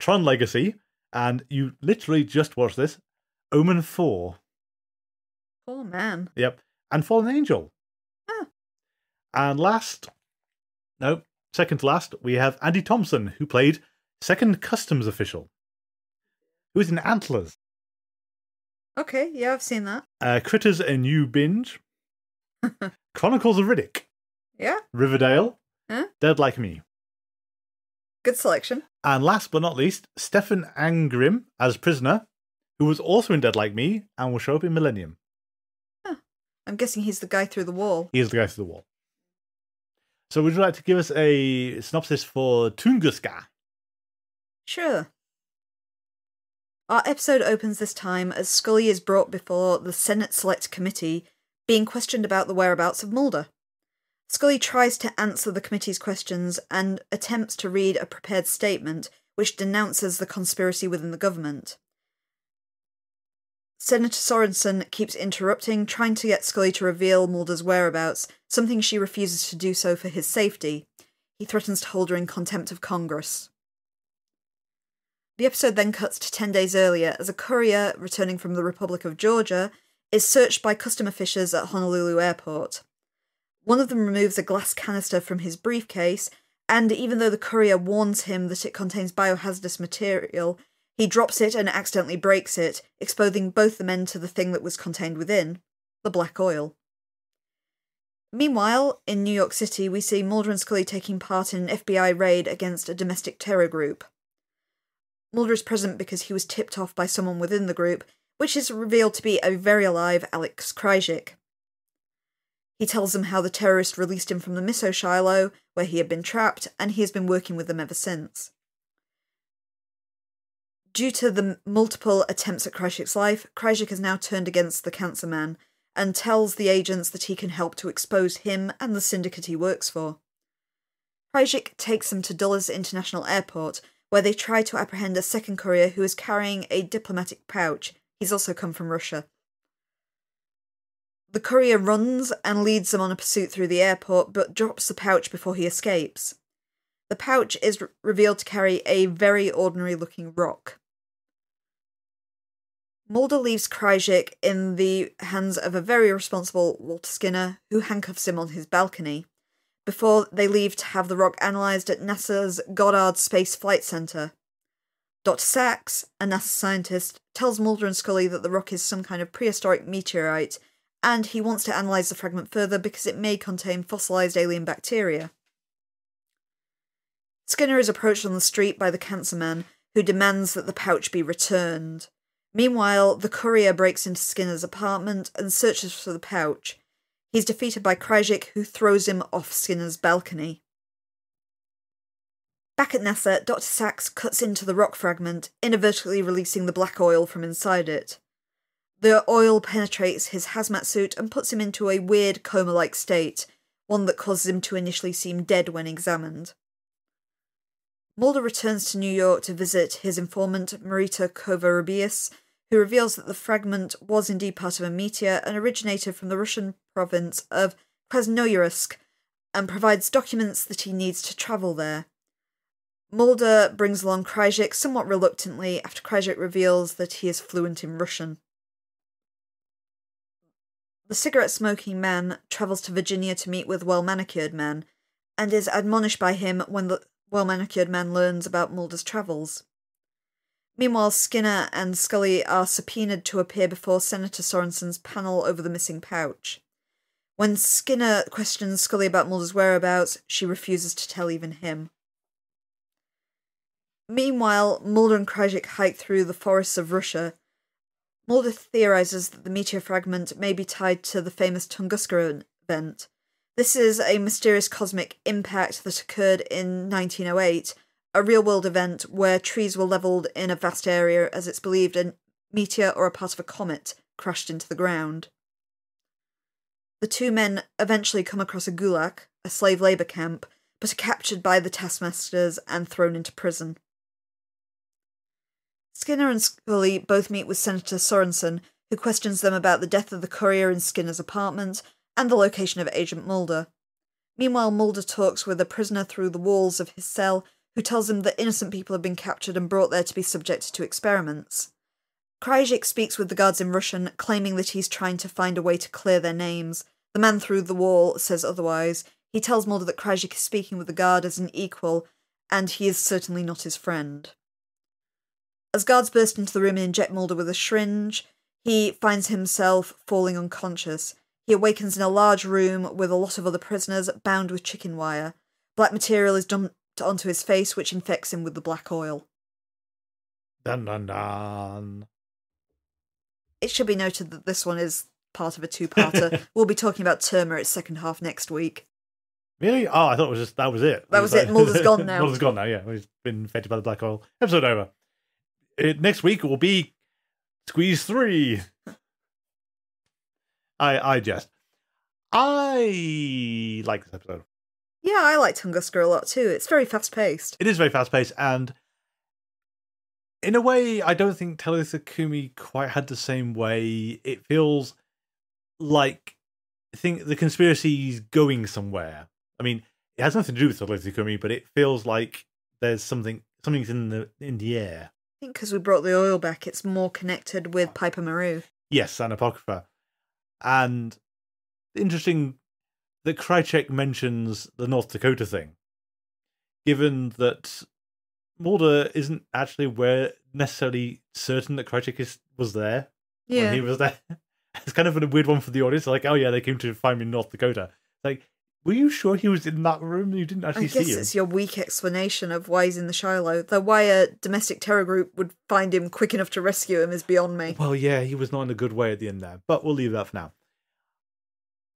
Tron Legacy. And you literally just watched this. Omen 4. Poor man. Yep. And Fallen Angel. Ah. And second to last, we have Andy Thompson, who played Second Customs Official, who was in Antlers. Okay, yeah, I've seen that. Critters a New Binge, Chronicles of Riddick, Yeah, Riverdale, Huh? Dead Like Me. good selection. And last but not least, Stefan Angrim as Prisoner, who was also in Dead Like Me and will show up in Millennium. I'm guessing he's the guy through the wall. He is the guy through the wall. So would you like to give us a synopsis for Tunguska? Sure. Our episode opens this time as Scully is brought before the Senate Select Committee, being questioned about the whereabouts of Mulder. Scully tries to answer the committee's questions and attempts to read a prepared statement which denounces the conspiracy within the government. Senator Sorensen keeps interrupting, trying to get Scully to reveal Mulder's whereabouts, something she refuses to do so for his safety. He threatens to hold her in contempt of Congress. The episode then cuts to 10 days earlier as a courier returning from the Republic of Georgia is searched by custom officials at Honolulu Airport. One of them removes a glass canister from his briefcase, and even though the courier warns him that it contains biohazardous material, he drops it and accidentally breaks it, exposing both the men to the thing that was contained within, the black oil. Meanwhile, in New York City, we see Mulder and Scully taking part in an FBI raid against a domestic terror group. Mulder is present because he was tipped off by someone within the group, which is revealed to be a very alive Alex Krycek. He tells them how the terrorist released him from the Miso Shiloh, where he had been trapped, and he has been working with them ever since. Due to the multiple attempts at Krycek's life, Krycek has now turned against the Cancer Man, and tells the agents that he can help to expose him and the syndicate he works for. Krycek takes them to Dulles International Airport, where they try to apprehend a second courier who is carrying a diplomatic pouch. He's also come from Russia. The courier runs and leads them on a pursuit through the airport, but drops the pouch before he escapes. The pouch is revealed to carry a very ordinary-looking rock. Mulder leaves Krycek in the hands of a very responsible Walter Skinner, who handcuffs him on his balcony, before they leave to have the rock analysed at NASA's Goddard Space Flight Center. Dr. Sachs, a NASA scientist, tells Mulder and Scully that the rock is some kind of prehistoric meteorite, and he wants to analyse the fragment further because it may contain fossilised alien bacteria. Skinner is approached on the street by the Cancer Man, who demands that the pouch be returned. Meanwhile, the courier breaks into Skinner's apartment and searches for the pouch. He's defeated by Krycek, who throws him off Skinner's balcony. Back at NASA, Dr. Sachs cuts into the rock fragment, inadvertently releasing the black oil from inside it. The oil penetrates his hazmat suit and puts him into a weird coma-like state, one that causes him to initially seem dead when examined. Mulder returns to New York to visit his informant, Marita Covarrubias, who reveals that the fragment was indeed part of a meteor and originated from the Russian province of Krasnoyarsk, and provides documents that he needs to travel there. Mulder brings along Krycek somewhat reluctantly after Krycek reveals that he is fluent in Russian. The cigarette-smoking man travels to Virginia to meet with well-manicured man, and is admonished by him when the well-manicured man learns about Mulder's travels. Meanwhile, Skinner and Scully are subpoenaed to appear before Senator Sorensen's panel over the missing pouch. When Skinner questions Scully about Mulder's whereabouts, she refuses to tell even him. Meanwhile, Mulder and Krycek hike through the forests of Russia. Mulder theorises that the meteor fragment may be tied to the famous Tunguska event. This is a mysterious cosmic impact that occurred in 1908, a real-world event where trees were levelled in a vast area as it's believed a meteor or a part of a comet crashed into the ground. The two men eventually come across a gulag, a slave labour camp, but are captured by the taskmasters and thrown into prison. Skinner and Scully both meet with Senator Sorensen, who questions them about the death of the courier in Skinner's apartment and the location of Agent Mulder. Meanwhile, Mulder talks with a prisoner through the walls of his cell, who tells him that innocent people have been captured and brought there to be subjected to experiments. Krycek speaks with the guards in Russian, claiming that he's trying to find a way to clear their names. The man through the wall says otherwise. He tells Mulder that Krycek is speaking with the guard as an equal, and he is certainly not his friend. As guards burst into the room and inject Mulder with a syringe, he finds himself falling unconscious. He awakens in a large room with a lot of other prisoners bound with chicken wire. Black material is dumped onto his face, which infects him with the black oil. Dun dun dun. It should be noted that this one is part of a two-parter. We'll be talking about Terma, its second half, next week. Really? Oh, I thought that was it. That was it. Mulder's gone now. Mulder's gone now, yeah. He's been infected by the black oil. Episode over. Next week will be Squeeze 3. I jest. I like this episode. Yeah, I like Tunguska a lot too. It's very fast-paced. It is very fast-paced, and in a way, I don't think Talitha Kumi quite had the same way. It feels like the conspiracy's going somewhere. I mean, it has nothing to do with Talitha Kumi, but it feels like there's something's in the air. I think because we brought the oil back, it's more connected with Piper Maru. Yes, and Apocrypha. And interesting that Krychek mentions the North Dakota thing, given that Mulder isn't actually necessarily certain that Krychek was there when he was there. It's kind of a weird one for the audience. Like, oh yeah, they came to find me in North Dakota. Like, were you sure he was in that room? You didn't actually see him. I guess it's your weak explanation of why he's in the Shiloh. Though why a domestic terror group would find him quick enough to rescue him is beyond me. Well, yeah, he was not in a good way at the end there. But we'll leave that for now.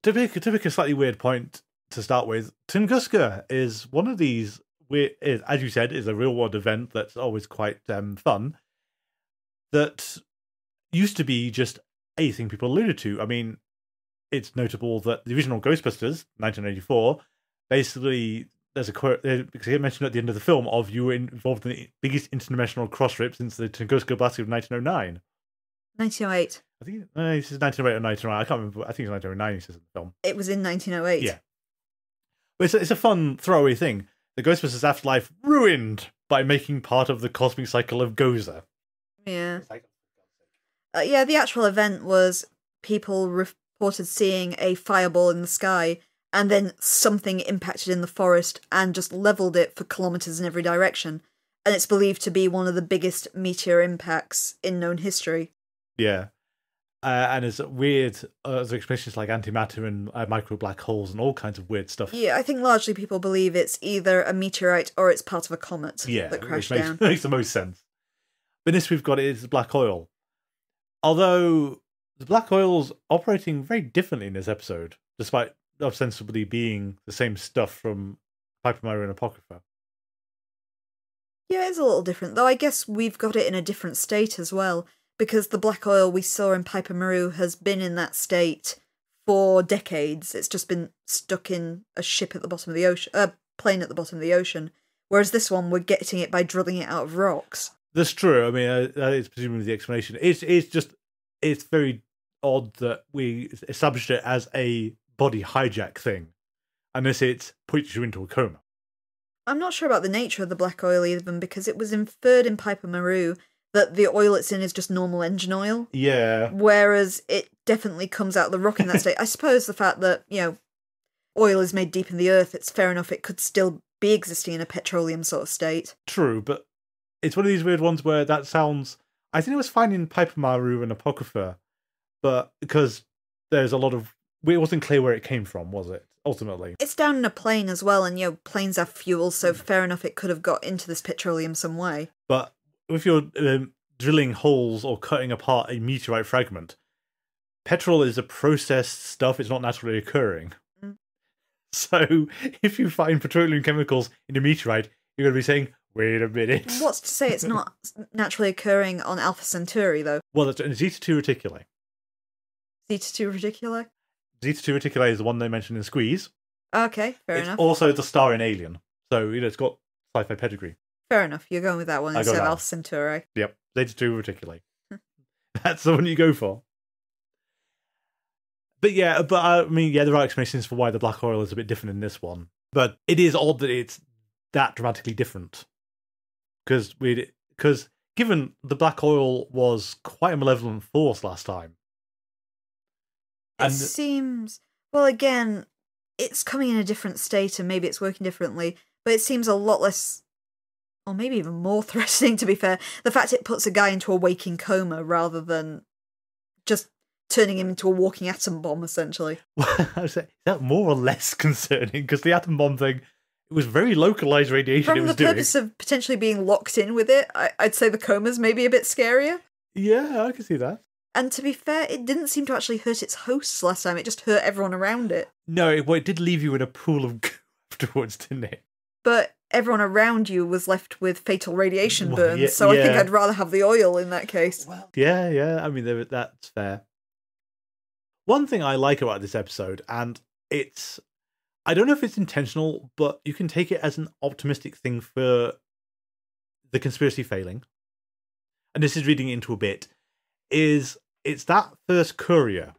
To pick a slightly weird point to start with, Tunguska is one of these weird, as you said, is a real-world event that's always quite fun, that used to be just a thing people alluded to. I mean, it's notable that the original Ghostbusters, 1984, basically, there's a quote, because he mentioned at the end of the film, of you were involved in the biggest interdimensional cross-rip since the Tunguska blast of 1909. 1908. I think he says 1908 or 1909. I can't remember. I think it's 1909 he says in the film. It was in 1908. Yeah. But it's a fun throwaway thing. The Ghostbusters afterlife ruined by making part of the cosmic cycle of Gozer. Yeah. Yeah, the actual event was people reported seeing a fireball in the sky, and then something impacted in the forest and just leveled it for kilometers in every direction. And it's believed to be one of the biggest meteor impacts in known history. Yeah. And there's weird other explanations like antimatter and micro black holes and all kinds of weird stuff. Yeah, I think largely people believe it's either a meteorite or it's part of a comet that crashed down. Makes the most sense. But this we've got is black oil. Although the black oil's operating very differently in this episode, despite ostensibly being the same stuff from Piper Maru and Apocrypha. Yeah, it's a little different, though I guess we've got it in a different state as well, because the black oil we saw in Piper Maru has been in that state for decades. It's just been stuck in a ship at the bottom of the ocean, a plane at the bottom of the ocean. Whereas this one, we're getting it by drilling it out of rocks. That's true. I mean, that is presumably the explanation. It's very odd that we established it as a body hijack thing, unless it puts you into a coma. I'm not sure about the nature of the black oil even, because it was inferred in Piper Maru that the oil it's in is just normal engine oil. Yeah. Whereas it definitely comes out of the rock in that state. I suppose the fact that, oil is made deep in the earth, it's fair enough it could still be existing in a petroleum sort of state. True, but it's one of these weird ones where that sounds... I think it was fine in Piper Maru and Apocrypha, but because there's a lot of... It wasn't clear where it came from, was it, ultimately? It's down in a plane as well, and, planes have fuel, so fair enough it could have got into this petroleum some way. But if you're drilling holes or cutting apart a meteorite fragment, petrol is a processed stuff, it's not naturally occurring. Mm. So if you find petroleum chemicals in a meteorite, you're going to be saying, wait a minute. What's to say it's not naturally occurring on Alpha Centauri, though? Well, that's Zeta-2 Reticuli. Zeta-2 Reticuli? Zeta-2 Reticuli is the one they mentioned in Squeeze. Okay, fair enough. It's also the star in Alien. So, it's got sci-fi pedigree. Fair enough, you're going with that one instead of Alpha Centauri. Yep, Zeta-2 Reticuli. That's the one you go for. But there are explanations for why the black oil is a bit different in this one. But it is odd that it's that dramatically different. Because given the black oil was quite a malevolent force last time. It seems... Well, again, it's coming in a different state and maybe it's working differently, but it seems a lot less... Or maybe even more threatening, to be fair. The fact it puts a guy into a waking coma rather than just turning him into a walking atom bomb, essentially. I was like, is that more or less concerning? Because the atom bomb thing, it was very localized radiation it From was the purpose of potentially being locked in with it, I'd say the coma's maybe a bit scarier. Yeah, I can see that. And to be fair, it didn't seem to actually hurt its hosts last time. It just hurt everyone around it. No, it did leave you in a pool of goo afterwards, didn't it? But everyone around you was left with fatal radiation Well, burns, yeah, so I think yeah. I'd rather have the oil in that case. Well, yeah. I mean, that's fair. One thing I like about this episode, and I don't know if it's intentional, but you can take it as an optimistic thing for the conspiracy failing. And this is reading into a bit, it's that first courier.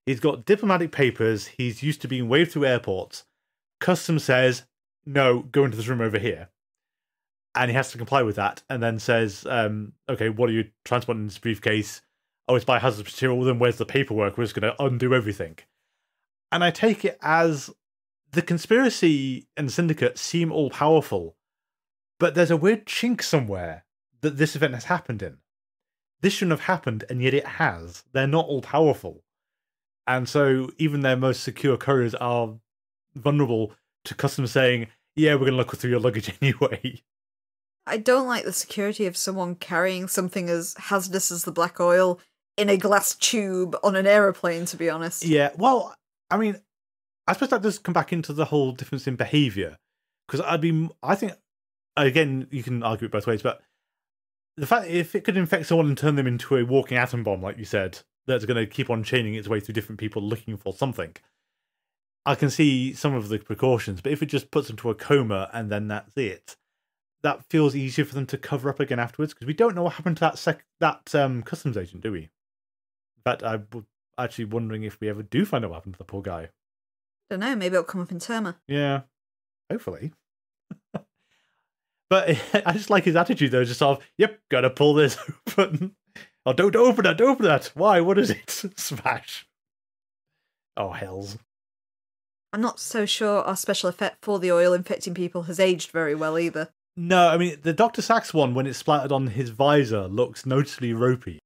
He's got diplomatic papers, he's used to being waved through airports. Customs says, no, go into this room over here. And he has to comply with that, and then says, okay, what are you transporting in this briefcase? Oh, it's biohazardous material, then where's the paperwork? We're just going to undo everything. And I take it as the conspiracy and syndicate seem all-powerful, but there's a weird chink somewhere that this event has happened in. This shouldn't have happened, and yet it has. They're not all-powerful. And so even their most secure couriers are vulnerable to customs saying, yeah, we're going to look through your luggage anyway. I don't like the security of someone carrying something as hazardous as the black oil in a glass tube on an aeroplane, to be honest. Yeah, well, I mean, I suppose that does come back into the whole difference in behaviour. Because I think, again, you can argue it both ways, but the fact if it could infect someone and turn them into a walking atom bomb, like you said, that's going to keep on chaining its way through different people looking for something, I can see some of the precautions. But if it just puts them to a coma and then that's it, that feels easier for them to cover up again afterwards, because we don't know what happened to that customs agent, do we? In fact, I'm actually wondering if we ever do find out what happened to the poor guy. Don't know, maybe it'll come up in Terma. Yeah, hopefully. But I just like his attitude, though, just sort of, yep, gotta pull this open. Oh, don't open that. Why? What is it? Smash. Oh, hells. I'm not so sure our special effect for the oil infecting people has aged very well either. No, I mean, the Dr. Sachs one, when it's splattered on his visor, looks noticeably ropey.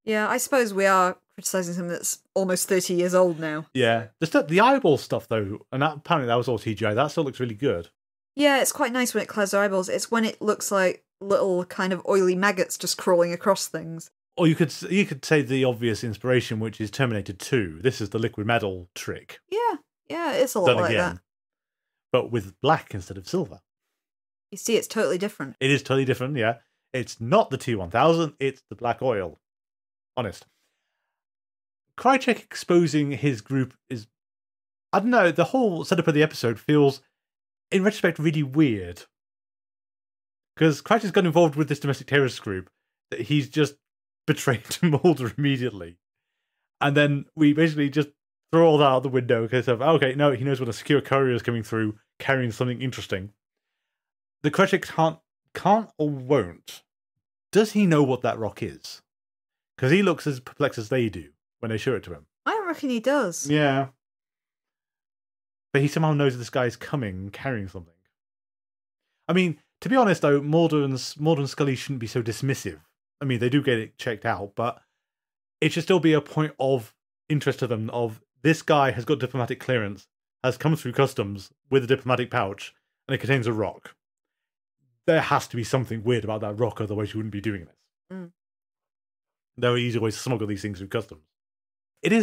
Yeah, I suppose we are criticising something that's almost 30 years old now. Yeah. The eyeball stuff, though, and apparently that was all CGI, that still looks really good. Yeah, it's quite nice when it closes their eyeballs. It's when it looks like little kind of oily maggots just crawling across things. Or you could say the obvious inspiration, which is Terminator 2. This is the liquid metal trick. Yeah, it's a lot like that. But with black instead of silver. You see, it's totally different. It is totally different, yeah. It's not the T-1000, it's the black oil. Honest. Krychek exposing his group is... I don't know, the whole setup of the episode feels, in retrospect, really weird. Because Krychek's got involved with this domestic terrorist group that he's just betrayed Mulder immediately. And then we basically just throw all that out the window because of, okay, no, he knows when a secure courier is coming through carrying something interesting. The Krychek can't or won't. Does he know what that rock is? Because he looks as perplexed as they do when they show it to him. I don't reckon he does. Yeah. But he somehow knows this guy's coming, carrying something. I mean, to be honest, though, Mulder and Scully shouldn't be so dismissive. I mean, they do get it checked out, but it should still be a point of interest to them of, this guy has got diplomatic clearance, has come through customs with a diplomatic pouch, and it contains a rock. There has to be something weird about that rock, otherwise you wouldn't be doing this. Mm. Though he's always smuggle these things through customs. It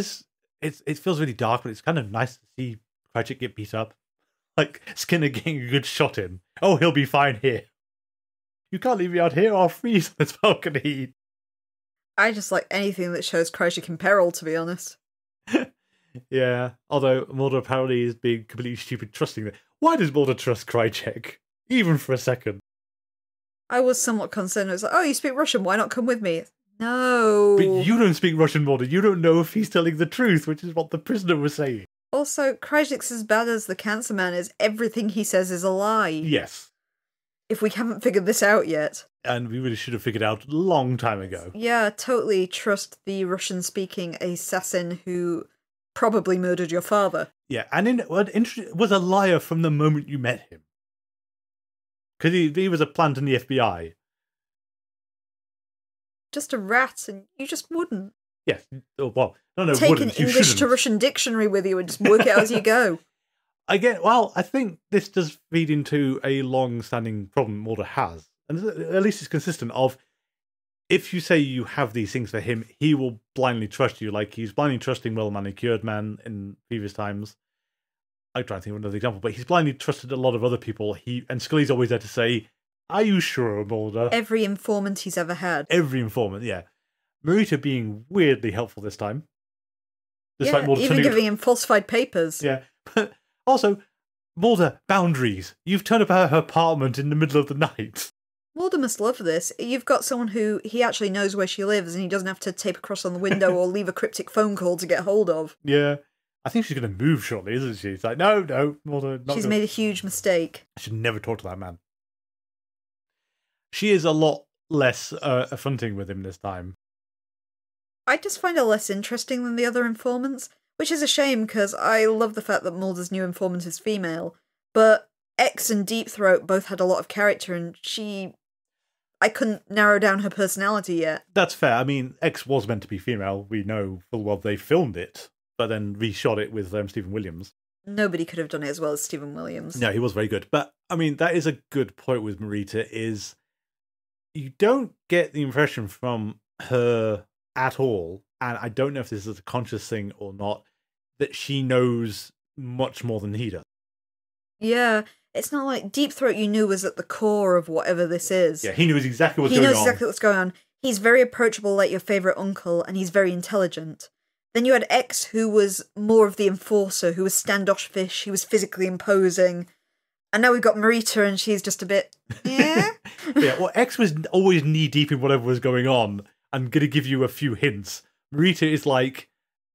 feels really dark, but it's kind of nice to see Krychek get beat up. Like, Skinner getting a good shot in. Oh, he'll be fine here. You can't leave me out here, I'll freeze on this balcony. I just like anything that shows Krychek in peril, to be honest. Yeah, although Mulder apparently is being completely stupid trusting it. Why does Mulder trust Krychek? Even for a second. I was somewhat concerned. I was like, oh, you speak Russian, why not come with me? No. But you don't speak Russian, Mulder. You don't know if he's telling the truth, which is what the prisoner was saying. Also, Krychek's as bad as the cancer man is. Everything he says is a lie. Yes. If we haven't figured this out yet. And we really should have figured out a long time ago. Yeah, totally trust the Russian-speaking assassin who probably murdered your father. Yeah, and was a liar from the moment you met him. Because he was a plant in the FBI. Just a rat, and you just wouldn't. Yes. Oh, well, no, Take wouldn't. an You English to shouldn't. Russian dictionary with you and just work it out as you go. Again, well, I think this does feed into a long-standing problem Mulder has. And at least it's consistent of, if you say you have these things for him, he will blindly trust you, like he's blindly trusting well-manicured man in previous times. I'm trying to think of another example, but he's blindly trusted a lot of other people. And Scully's always there to say, "Are you sure, Mulder?" Every informant he's ever had. Every informant, yeah. Marita being weirdly helpful this time. Despite Yeah, Mulder even turning giving him falsified papers. Yeah, but also, Mulder, boundaries. You've turned up at her apartment in the middle of the night. Mulder must love this. You've got someone who he actually knows where she lives and he doesn't have to tape a cross on the window or leave a cryptic phone call to get hold of. Yeah. I think she's going to move shortly, isn't she? It's like, no, Mulder, not She's gonna... made a huge mistake. I should never talk to that man. She is a lot less affronting with him this time. I just find her less interesting than the other informants, which is a shame because I love the fact that Mulder's new informant is female, but X and Deep Throat both had a lot of character and I couldn't narrow down her personality yet. That's fair. I mean, X was meant to be female. We know full well they filmed it, but then reshot it with Stephen Williams. Nobody could have done it as well as Stephen Williams. No, he was very good. But, I mean, that is a good point with Marita, is you don't get the impression from her at all, and I don't know if this is a conscious thing or not, that she knows much more than he does. Yeah, it's not like Deep Throat you knew was at the core of whatever this is. Yeah, he knows exactly what's going on. He knows exactly what's going on. He's very approachable like your favourite uncle, and he's very intelligent. Then you had X, who was more of the enforcer, who was standoffish, he was physically imposing. And now we've got Marita, and she's just a bit, yeah? Yeah, well, X was always knee-deep in whatever was going on, and going to give you a few hints. Marita is like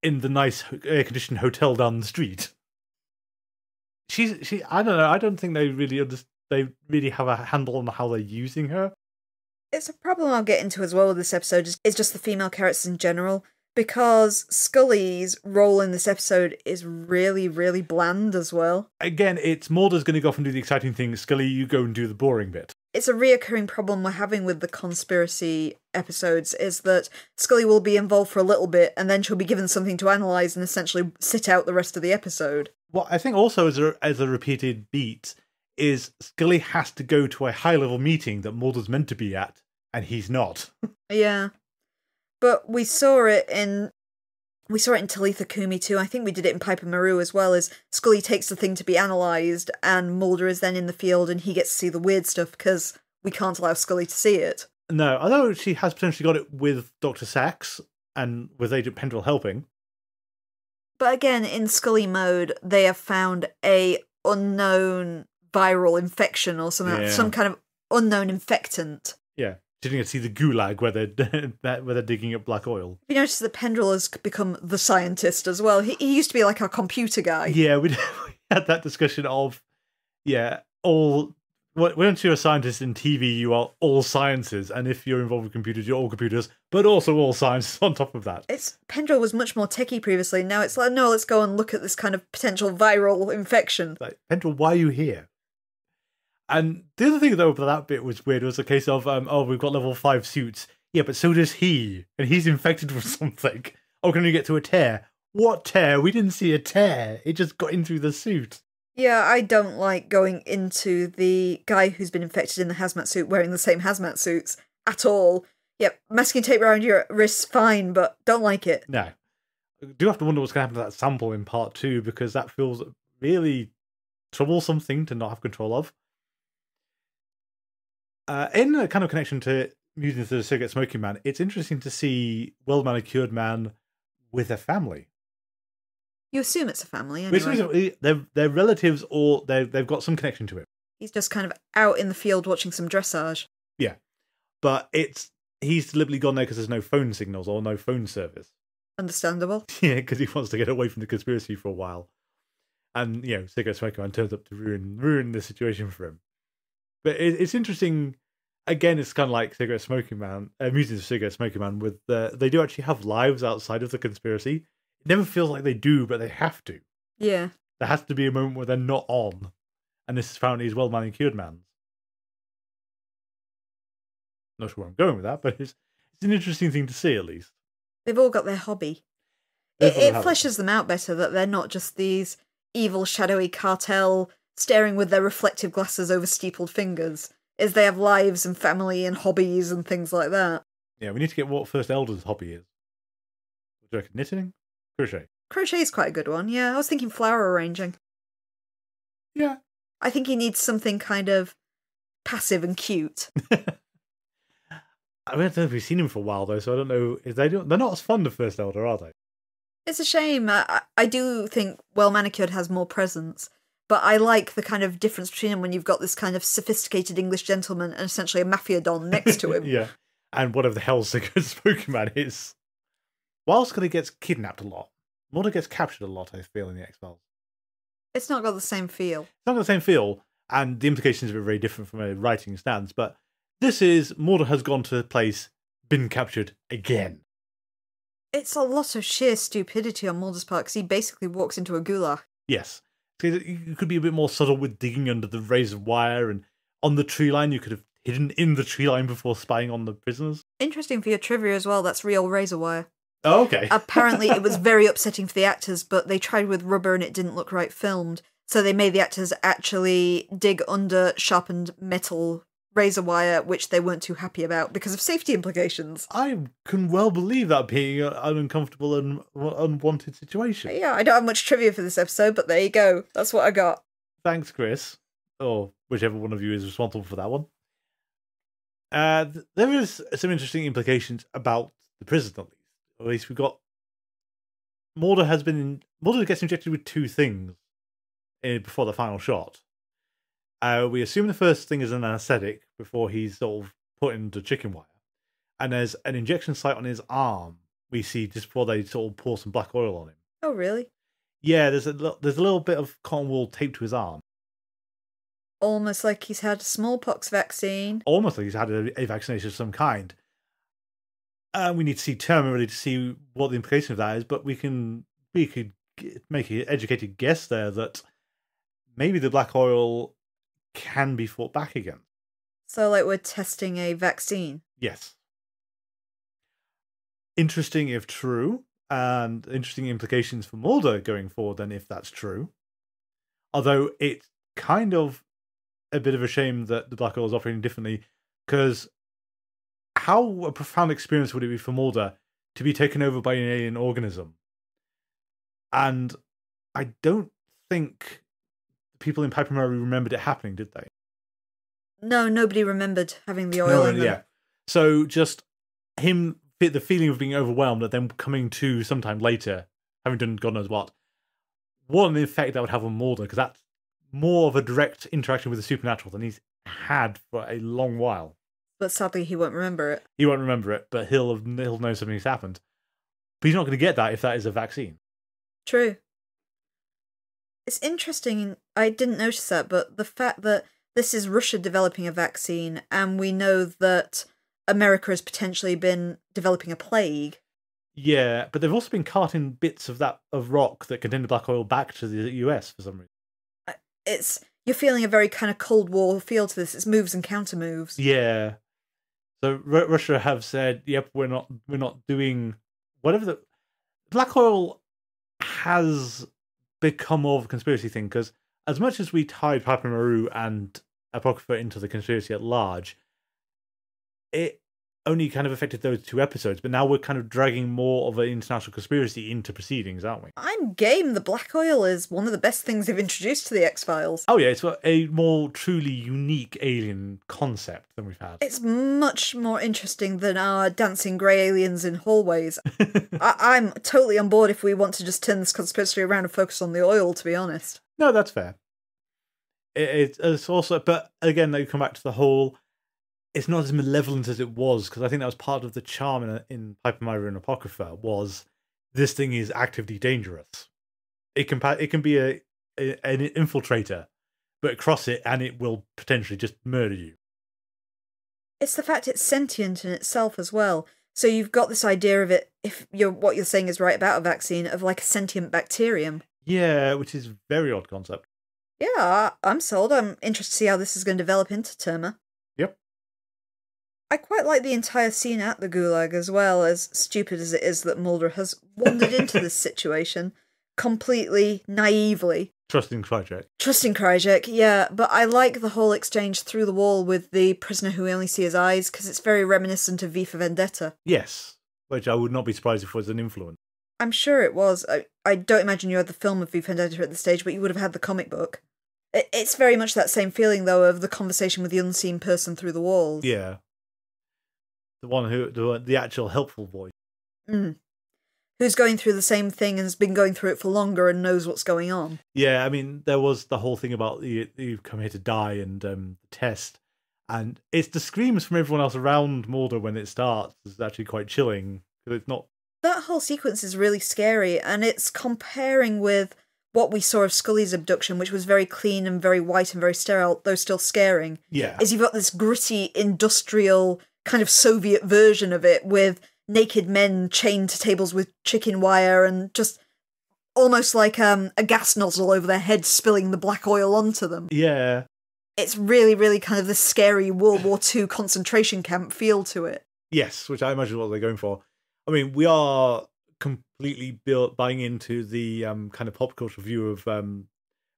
in the nice air-conditioned hotel down the street. She. I don't know. I don't think they really have a handle on how they're using her. It's a problem I'll get into as well with this episode, is just the female characters in general, because Scully's role in this episode is really, really bland as well. Again, it's Mulder's going to go off and do the exciting thing. Scully, you go and do the boring bit. It's a reoccurring problem we're having with the conspiracy episodes, is that Scully will be involved for a little bit, and then she'll be given something to analyse and essentially sit out the rest of the episode. What I think also as a repeated beat is Scully has to go to a high-level meeting that Mulder's meant to be at, and he's not. Yeah. But we saw it in Talitha Kumi too. I think we did it in Piper Maru as well, as Scully takes the thing to be analysed and Mulder is then in the field and he gets to see the weird stuff because we can't allow Scully to see it. No, although she has potentially got it with Dr. Sachs and with Agent Pendrell helping. But again, in Scully mode, they have found a unknown viral infection or something, some kind of unknown infectant. Yeah. She didn't get to see the gulag where they're digging up black oil. You notice that Pendrell has become the scientist as well. He used to be like our computer guy. Yeah, we had that discussion of, once you're a scientist in TV, you are all sciences, and if you're involved with computers, you're all computers, but also all sciences on top of that. Pendrell was much more techie previously. Now it's like, no, let's go and look at this kind of potential viral infection. Like, Pendrell, why are you here? And the other thing, though, about that bit was weird, was a case of, we've got level 5 suits. Yeah, but so does he, and he's infected with something. Oh, can we get to a tear? What tear? We didn't see a tear. It just got in through the suit. Yeah, I don't like going into the guy who's been infected in the hazmat suit wearing the same hazmat suits at all. Yep, masking tape around your wrists, fine, but don't like it. No. I do have to wonder what's going to happen to that sample in part 2, because that feels a really troublesome thing to not have control of. In a kind of connection to Musings of the Cigarette Smoking Man, it's interesting to see well-manicured man with a family. You assume it's a family, anyway. They're relatives, or they've got some connection to it. He's just kind of out in the field watching some dressage. Yeah. But he's deliberately gone there because there's no phone signals or no phone service. Understandable. Yeah, because he wants to get away from the conspiracy for a while. And, Cigarette Smoking Man turns up to ruin the situation for him. But it's interesting. Again, it's kind of like Cigarette Smoking Man, Musings of Cigarette Smoking Man, with they do actually have lives outside of the conspiracy. It never feels like they do, but they have to. Yeah. There has to be a moment where they're not on. And this is apparently his well-manicured man's. Not sure where I'm going with that, but it's an interesting thing to see, at least. They've all got their hobby. It fleshes them out better that they're not just these evil, shadowy cartel staring with their reflective glasses over steepled fingers. Is they have lives and family and hobbies and things like that. Yeah, we need to get what First Elder's hobby is. What do you reckon? Knitting? Crochet? Crochet is quite a good one, yeah. I was thinking flower arranging. Yeah. I think he needs something kind of passive and cute. I don't know if we've seen him for a while, though, so I don't know. They're not as fond of First Elder, are they? It's a shame. I do think Well Manicured has more presence, but I like the kind of difference between him when you've got this kind of sophisticated English gentleman and essentially a mafia don next to him. Yeah, and whatever the hell's the good Pokemon is. While Scully gets kidnapped a lot, Mulder gets captured a lot, I feel, in the X-Files. It's not got the same feel. It's not got the same feel, and the implications are very different from a writing stance, but this is Mulder has gone to a place, been captured again. It's a lot of sheer stupidity on Mulder's part because he basically walks into a gulag. Yes. You could be a bit more subtle with digging under the razor wire, and on the tree line you could have hidden in the tree line before spying on the prisoners. Interesting for your trivia as well, that's real razor wire. Oh, okay. Apparently it was very upsetting for the actors, but they tried with rubber and it didn't look right filmed, so they made the actors actually dig under sharpened metal razor wire, which they weren't too happy about because of safety implications. I can well believe that being an uncomfortable and unwanted situation. Yeah, I don't have much trivia for this episode, but there you go. That's what I got. Thanks, Chris. Or whichever one of you is responsible for that one. There is some interesting implications about the prison, at least. At least we've got... Mulder gets injected with two things before the final shot. We assume the first thing is an anesthetic before he's sort of put into chicken wire. And there's an injection site on his arm we see just before they sort of pour some black oil on him. Oh, really? Yeah, there's a little bit of cotton wool taped to his arm. Almost like he's had a smallpox vaccine. Almost like he's had a vaccination of some kind. We need to see Terma really to see what the implication of that is, but we could make an educated guess there that maybe the black oil can be fought back again. So, like, we're testing a vaccine? Yes. Interesting if true, and interesting implications for Mulder going forward then if that's true. Although it's kind of a bit of a shame that the black oil is operating differently, because how a profound experience would it be for Mulder to be taken over by an alien organism? And I don't think people in Piper Murray remembered it happening, did they? No, nobody remembered having the oil in them. Yeah. So just him, the feeling of being overwhelmed and then coming to sometime later, having done God knows what an effect that would have on Mulder, because that's more of a direct interaction with the supernatural than he's had for a long while. But sadly, he won't remember it. He won't remember it, but he'll know something's happened. But he's not going to get that if that is a vaccine. True. It's interesting, I didn't notice that, but the fact that this is Russia developing a vaccine, and we know that America has potentially been developing a plague. Yeah, but they've also been carting bits of rock that contain the black oil back to the US for some reason. You're feeling a very kind of Cold War feel to this. It's moves and counter moves. Yeah. So Russia have said, "Yep, we're not doing whatever." The black oil has become more of a conspiracy thing, because as much as we tied Papa Maru and Apocrypha into the conspiracy at large, it only kind of affected those two episodes, but now we're kind of dragging more of an international conspiracy into proceedings, aren't we? I'm game. The black oil is one of the best things they've introduced to the X-Files. Oh yeah, it's a more truly unique alien concept than we've had. It's much more interesting than our dancing grey aliens in hallways. I'm totally on board if we want to just turn this conspiracy around and focus on the oil, to be honest. No, that's fair. It's also, but again, they come back to the whole, it's not as malevolent as it was, because I think that was part of the charm in Piper Myra and Apocrypha, was this thing is actively dangerous. It can be an infiltrator, but cross it and it will potentially just murder you. It's the fact it's sentient in itself as well. So you've got this idea of it, if what you're saying is right about a vaccine, of like a sentient bacterium. Yeah, which is a very odd concept. Yeah, I'm sold. I'm interested to see how this is going to develop into Terma. Yep. I quite like the entire scene at the Gulag as well, as stupid as it is that Mulder has wandered into this situation completely naively. Trusting Krycek. Trusting Krycek, yeah, but I like the whole exchange through the wall with the prisoner who we only see his eyes, because it's very reminiscent of V for Vendetta. Yes, which I would not be surprised if was an influence. I'm sure it was. I don't imagine you had the film of V for Vendetta at this stage, but you would have had the comic book. It's very much that same feeling, though, of the conversation with the unseen person through the walls. Yeah. The one the actual helpful voice. Mm. Who's going through the same thing and has been going through it for longer and knows what's going on. Yeah, I mean, there was the whole thing about you've come here to die and the test. And it's the screams from everyone else around Mulder when it starts is actually quite chilling. Because it's not... That whole sequence is really scary, and it's comparing with what we saw of Scully's abduction, which was very clean and very white and very sterile, though still scaring. Yeah. Is you've got this gritty, industrial, kind of Soviet version of it with naked men chained to tables with chicken wire and just almost like a gas nozzle over their heads spilling the black oil onto them. Yeah. It's really, really kind of this scary World War II concentration camp feel to it. Yes, which I imagine what they're going for. I mean, we are completely buying into the kind of pop culture view of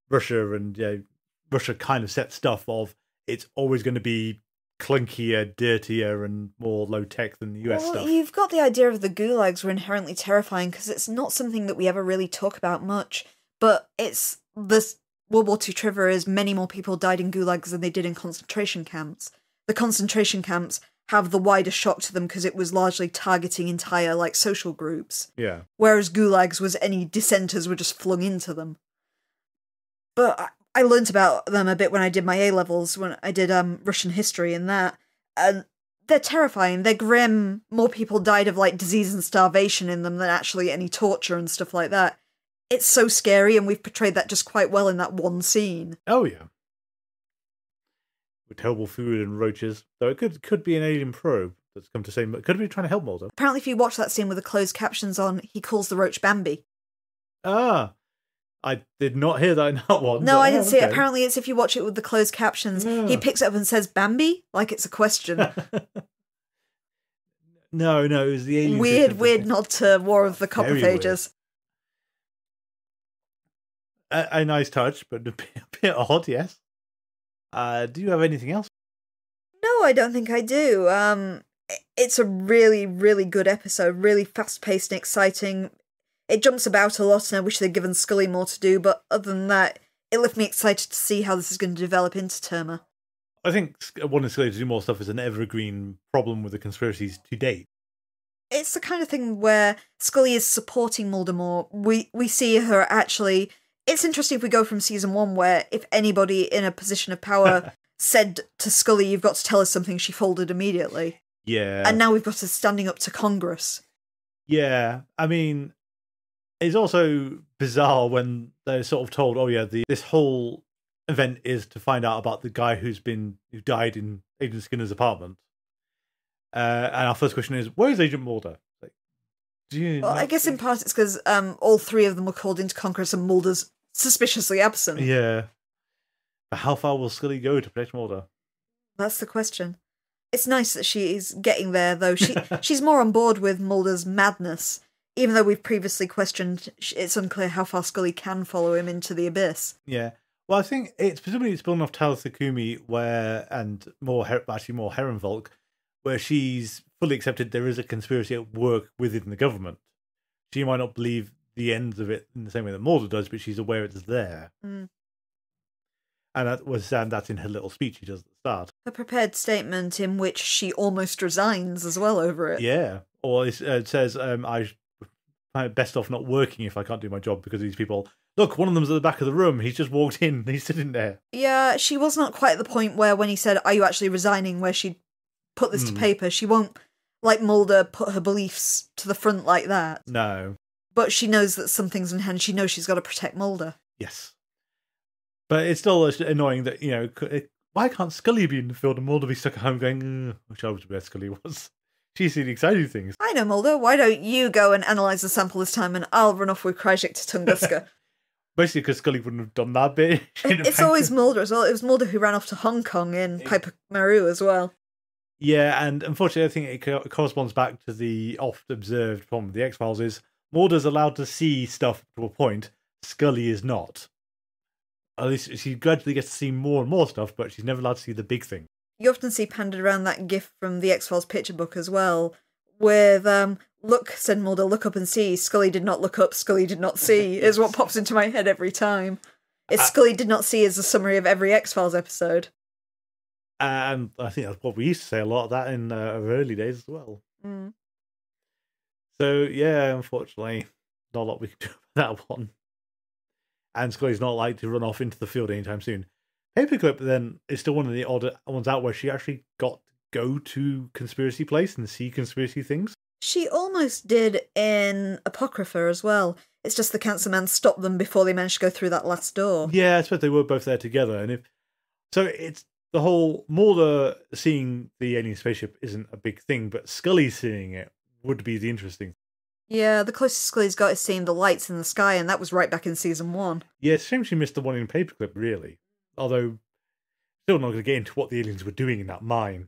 Russia, and Russia kind of set stuff of it's always going to be clunkier, dirtier, and more low-tech than the US stuff. You've got the idea of the gulags were inherently terrifying because it's not something that we ever really talk about much, but it's this World War II trivia is many more people died in gulags than they did in concentration camps. The concentration camps have the wider shock to them because it was largely targeting entire social groups. Yeah. Whereas gulags was any dissenters were just flung into them. But I learnt about them a bit when I did my A-levels, when I did Russian history and that. And they're terrifying. They're grim. More people died of disease and starvation in them than actually any torture and stuff like that. It's so scary, and we've portrayed that just quite well in that one scene. Oh, yeah. With terrible food and roaches. Though it could be an alien probe that's come to say, could be trying to help Mulder. Apparently, if you watch that scene with the closed captions on, he calls the roach Bambi. Ah, I did not hear that in that one. No, I didn't see it. Apparently, it's if you watch it with the closed captions, he picks it up and says Bambi, like it's a question. No, it was the alien. Weird nod to War of the Copperpages. A nice touch, but a bit odd, yes. Do you have anything else? No, I don't think I do. It's a really, really good episode. Really fast-paced and exciting. It jumps about a lot, and I wish they'd given Scully more to do, but other than that, it left me excited to see how this is going to develop into Terma. I think wanting Scully to do more stuff is an evergreen problem with the conspiracies to date. It's the kind of thing where Scully is supporting Mulder more. We see her actually... It's interesting if we go from season 1 where if anybody in a position of power said to Scully, you've got to tell us something, she folded immediately. Yeah. And now we've got her standing up to Congress. Yeah. I mean, it's also bizarre when they're sort of told, oh yeah, this whole event is to find out about the guy who died in Agent Skinner's apartment. And our first question is, where is Agent Mulder? I guess in part it's because all three of them were called into Congress and Mulder's suspiciously absent. Yeah. But how far will Scully go to protect Mulder? That's the question. It's nice that she's getting there, though. She's more on board with Mulder's madness, even though we've previously questioned it's unclear how far Scully can follow him into the abyss. Yeah. Well, I think presumably it's spilling off Talos Takumi and more Herrenvolk, where she's fully accepted there is a conspiracy at work within the government. She might not believe the ends of it in the same way that Mulder does, but she's aware it's there. Mm. And that's in her little speech she does at the start. A prepared statement in which she almost resigns as well over it. Yeah. Or it says, I'm best off not working if I can't do my job because of these people. Look, one of them's at the back of the room. He's just walked in. He's sitting there. Yeah, she was not quite at the point where when he said, are you actually resigning, where she'd put this to paper. She won't, like Mulder, put her beliefs to the front like that. No. But she knows that something's in hand. She knows she's got to protect Mulder. Yes. But it's still annoying that, why can't Scully be in the field and Mulder be stuck at home going, which I was where Scully was. She's seen exciting things. I know, Mulder. Why don't you go and analyse the sample this time and I'll run off with Krycek to Tunguska? Basically, because Scully wouldn't have done that bit. It's always Mulder as well. It was Mulder who ran off to Hong Kong in Piper Maru as well. Yeah, and unfortunately, I think it corresponds back to the oft-observed problem with the X-Files is Mulder's allowed to see stuff to a point, Scully is not. At least she gradually gets to see more and more stuff, but she's never allowed to see the big thing. You often see pandered around that gif from the X-Files picture book as well, with, look, said Mulder, look up and see, Scully did not look up, Scully did not see, is what pops into my head every time. Scully did not see is a summary of every X-Files episode. And I think that's what we used to say a lot of that in our early days as well. Mm. So, yeah, unfortunately, not a lot we can do about that one. And Scully's not likely to run off into the field anytime soon. Paperclip, then, is still one of the odd ones out where she actually got to go to Conspiracy Place and see conspiracy things. She almost did in Apocrypha as well. It's just the Cancer Man stopped them before they managed to go through that last door. Yeah, I suppose they were both there together. And so it's the whole Mulder seeing the alien spaceship isn't a big thing, but Scully seeing it would be the interesting thing. Yeah, the closest Scully's got is seeing the lights in the sky, and that was right back in season 1. Yeah, it's a shame she missed the one in Paperclip, really. Although, still not going to get into what the aliens were doing in that mine.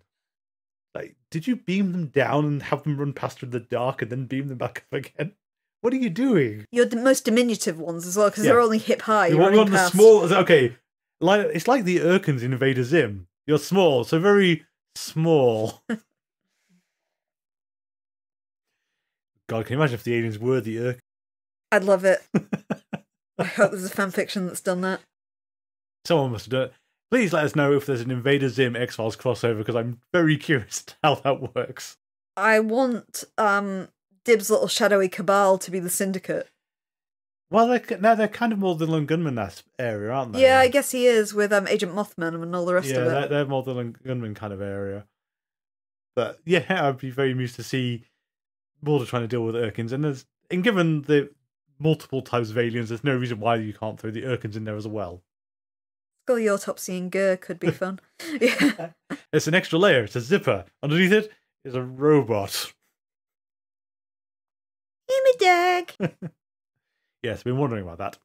Like, did you beam them down and have them run past through the dark and then beam them back up again? What are you doing? You're the most diminutive ones as well, because they're only hip high. You want on the small... Okay, it's like the Urkins in Invader Zim. You're small, so very small. God, can you imagine if the aliens were the Urkins? I'd love it. I hope there's a fanfiction that's done that. Someone must have done it. Please let us know if there's an Invader Zim X-Files crossover, because I'm very curious how that works. I want Dib's little shadowy cabal to be the Syndicate. Well, they're kind of more the Lone Gunman area, aren't they? Yeah, I guess he is, with Agent Mothman and all the rest of it. Yeah, they're more the Lone Gunman kind of area. But yeah, I'd be very amused to see Mulder trying to deal with Urkins. And given the multiple types of aliens, there's no reason why you can't throw the Urkins in there as well. Scully Autopsy and Gurr could be fun. Yeah. It's an extra layer. It's a zipper. Underneath it is a robot. Give me dag. Yes, I've been wondering about that.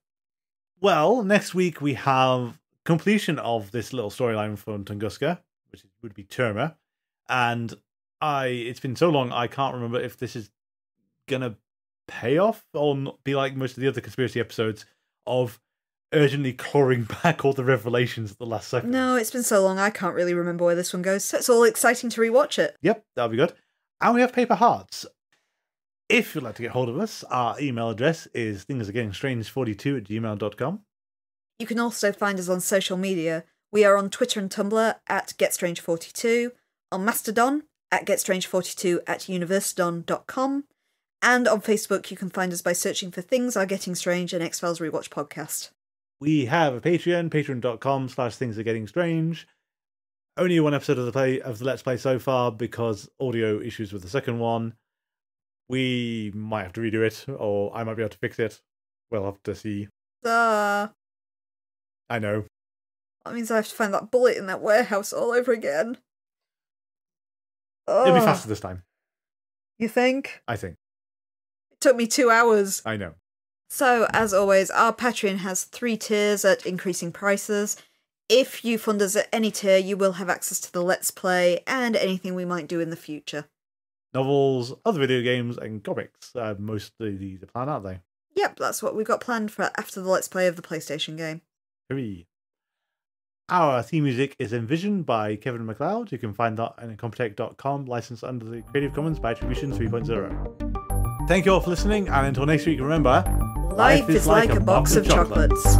Well, next week we have completion of this little storyline from Tunguska, which would be Terma. And it's been so long, I can't remember if this is going to pay off or not be like most of the other conspiracy episodes of urgently clawing back all the revelations at the last second. No, it's been so long, I can't really remember where this one goes. So it's all exciting to rewatch it. Yep, that'll be good. And we have Paper Hearts. If you'd like to get hold of us, our email address is thingsargettingstrange42@gmail.com. You can also find us on social media. We are on Twitter and Tumblr at GetStrange42, on Mastodon at GetStrange42@universedon.com, and on Facebook you can find us by searching for Things Are Getting Strange and X-Files Rewatch Podcast. We have a Patreon, patreon.com/thingsargettingstrange. Only one episode of the Let's Play so far because audio issues with the second one. We might have to redo it, or I might be able to fix it. We'll have to see. I know. That means I have to find that bullet in that warehouse all over again. It'll be faster this time. You think? I think. It took me 2 hours. I know. So, as always, our Patreon has 3 tiers at increasing prices. If you fund us at any tier, you will have access to the Let's Play and anything we might do in the future. Novels, other video games, and comics. Mostly the plan, aren't they? Yep, that's what we've got planned for after the Let's Play of the PlayStation game. 3. Our theme music is Envisioned by Kevin MacLeod. You can find that on incompetech.com, licensed under the Creative Commons by Attribution 3.0. Thank you all for listening, and until next week, remember, Life is like a box of chocolates.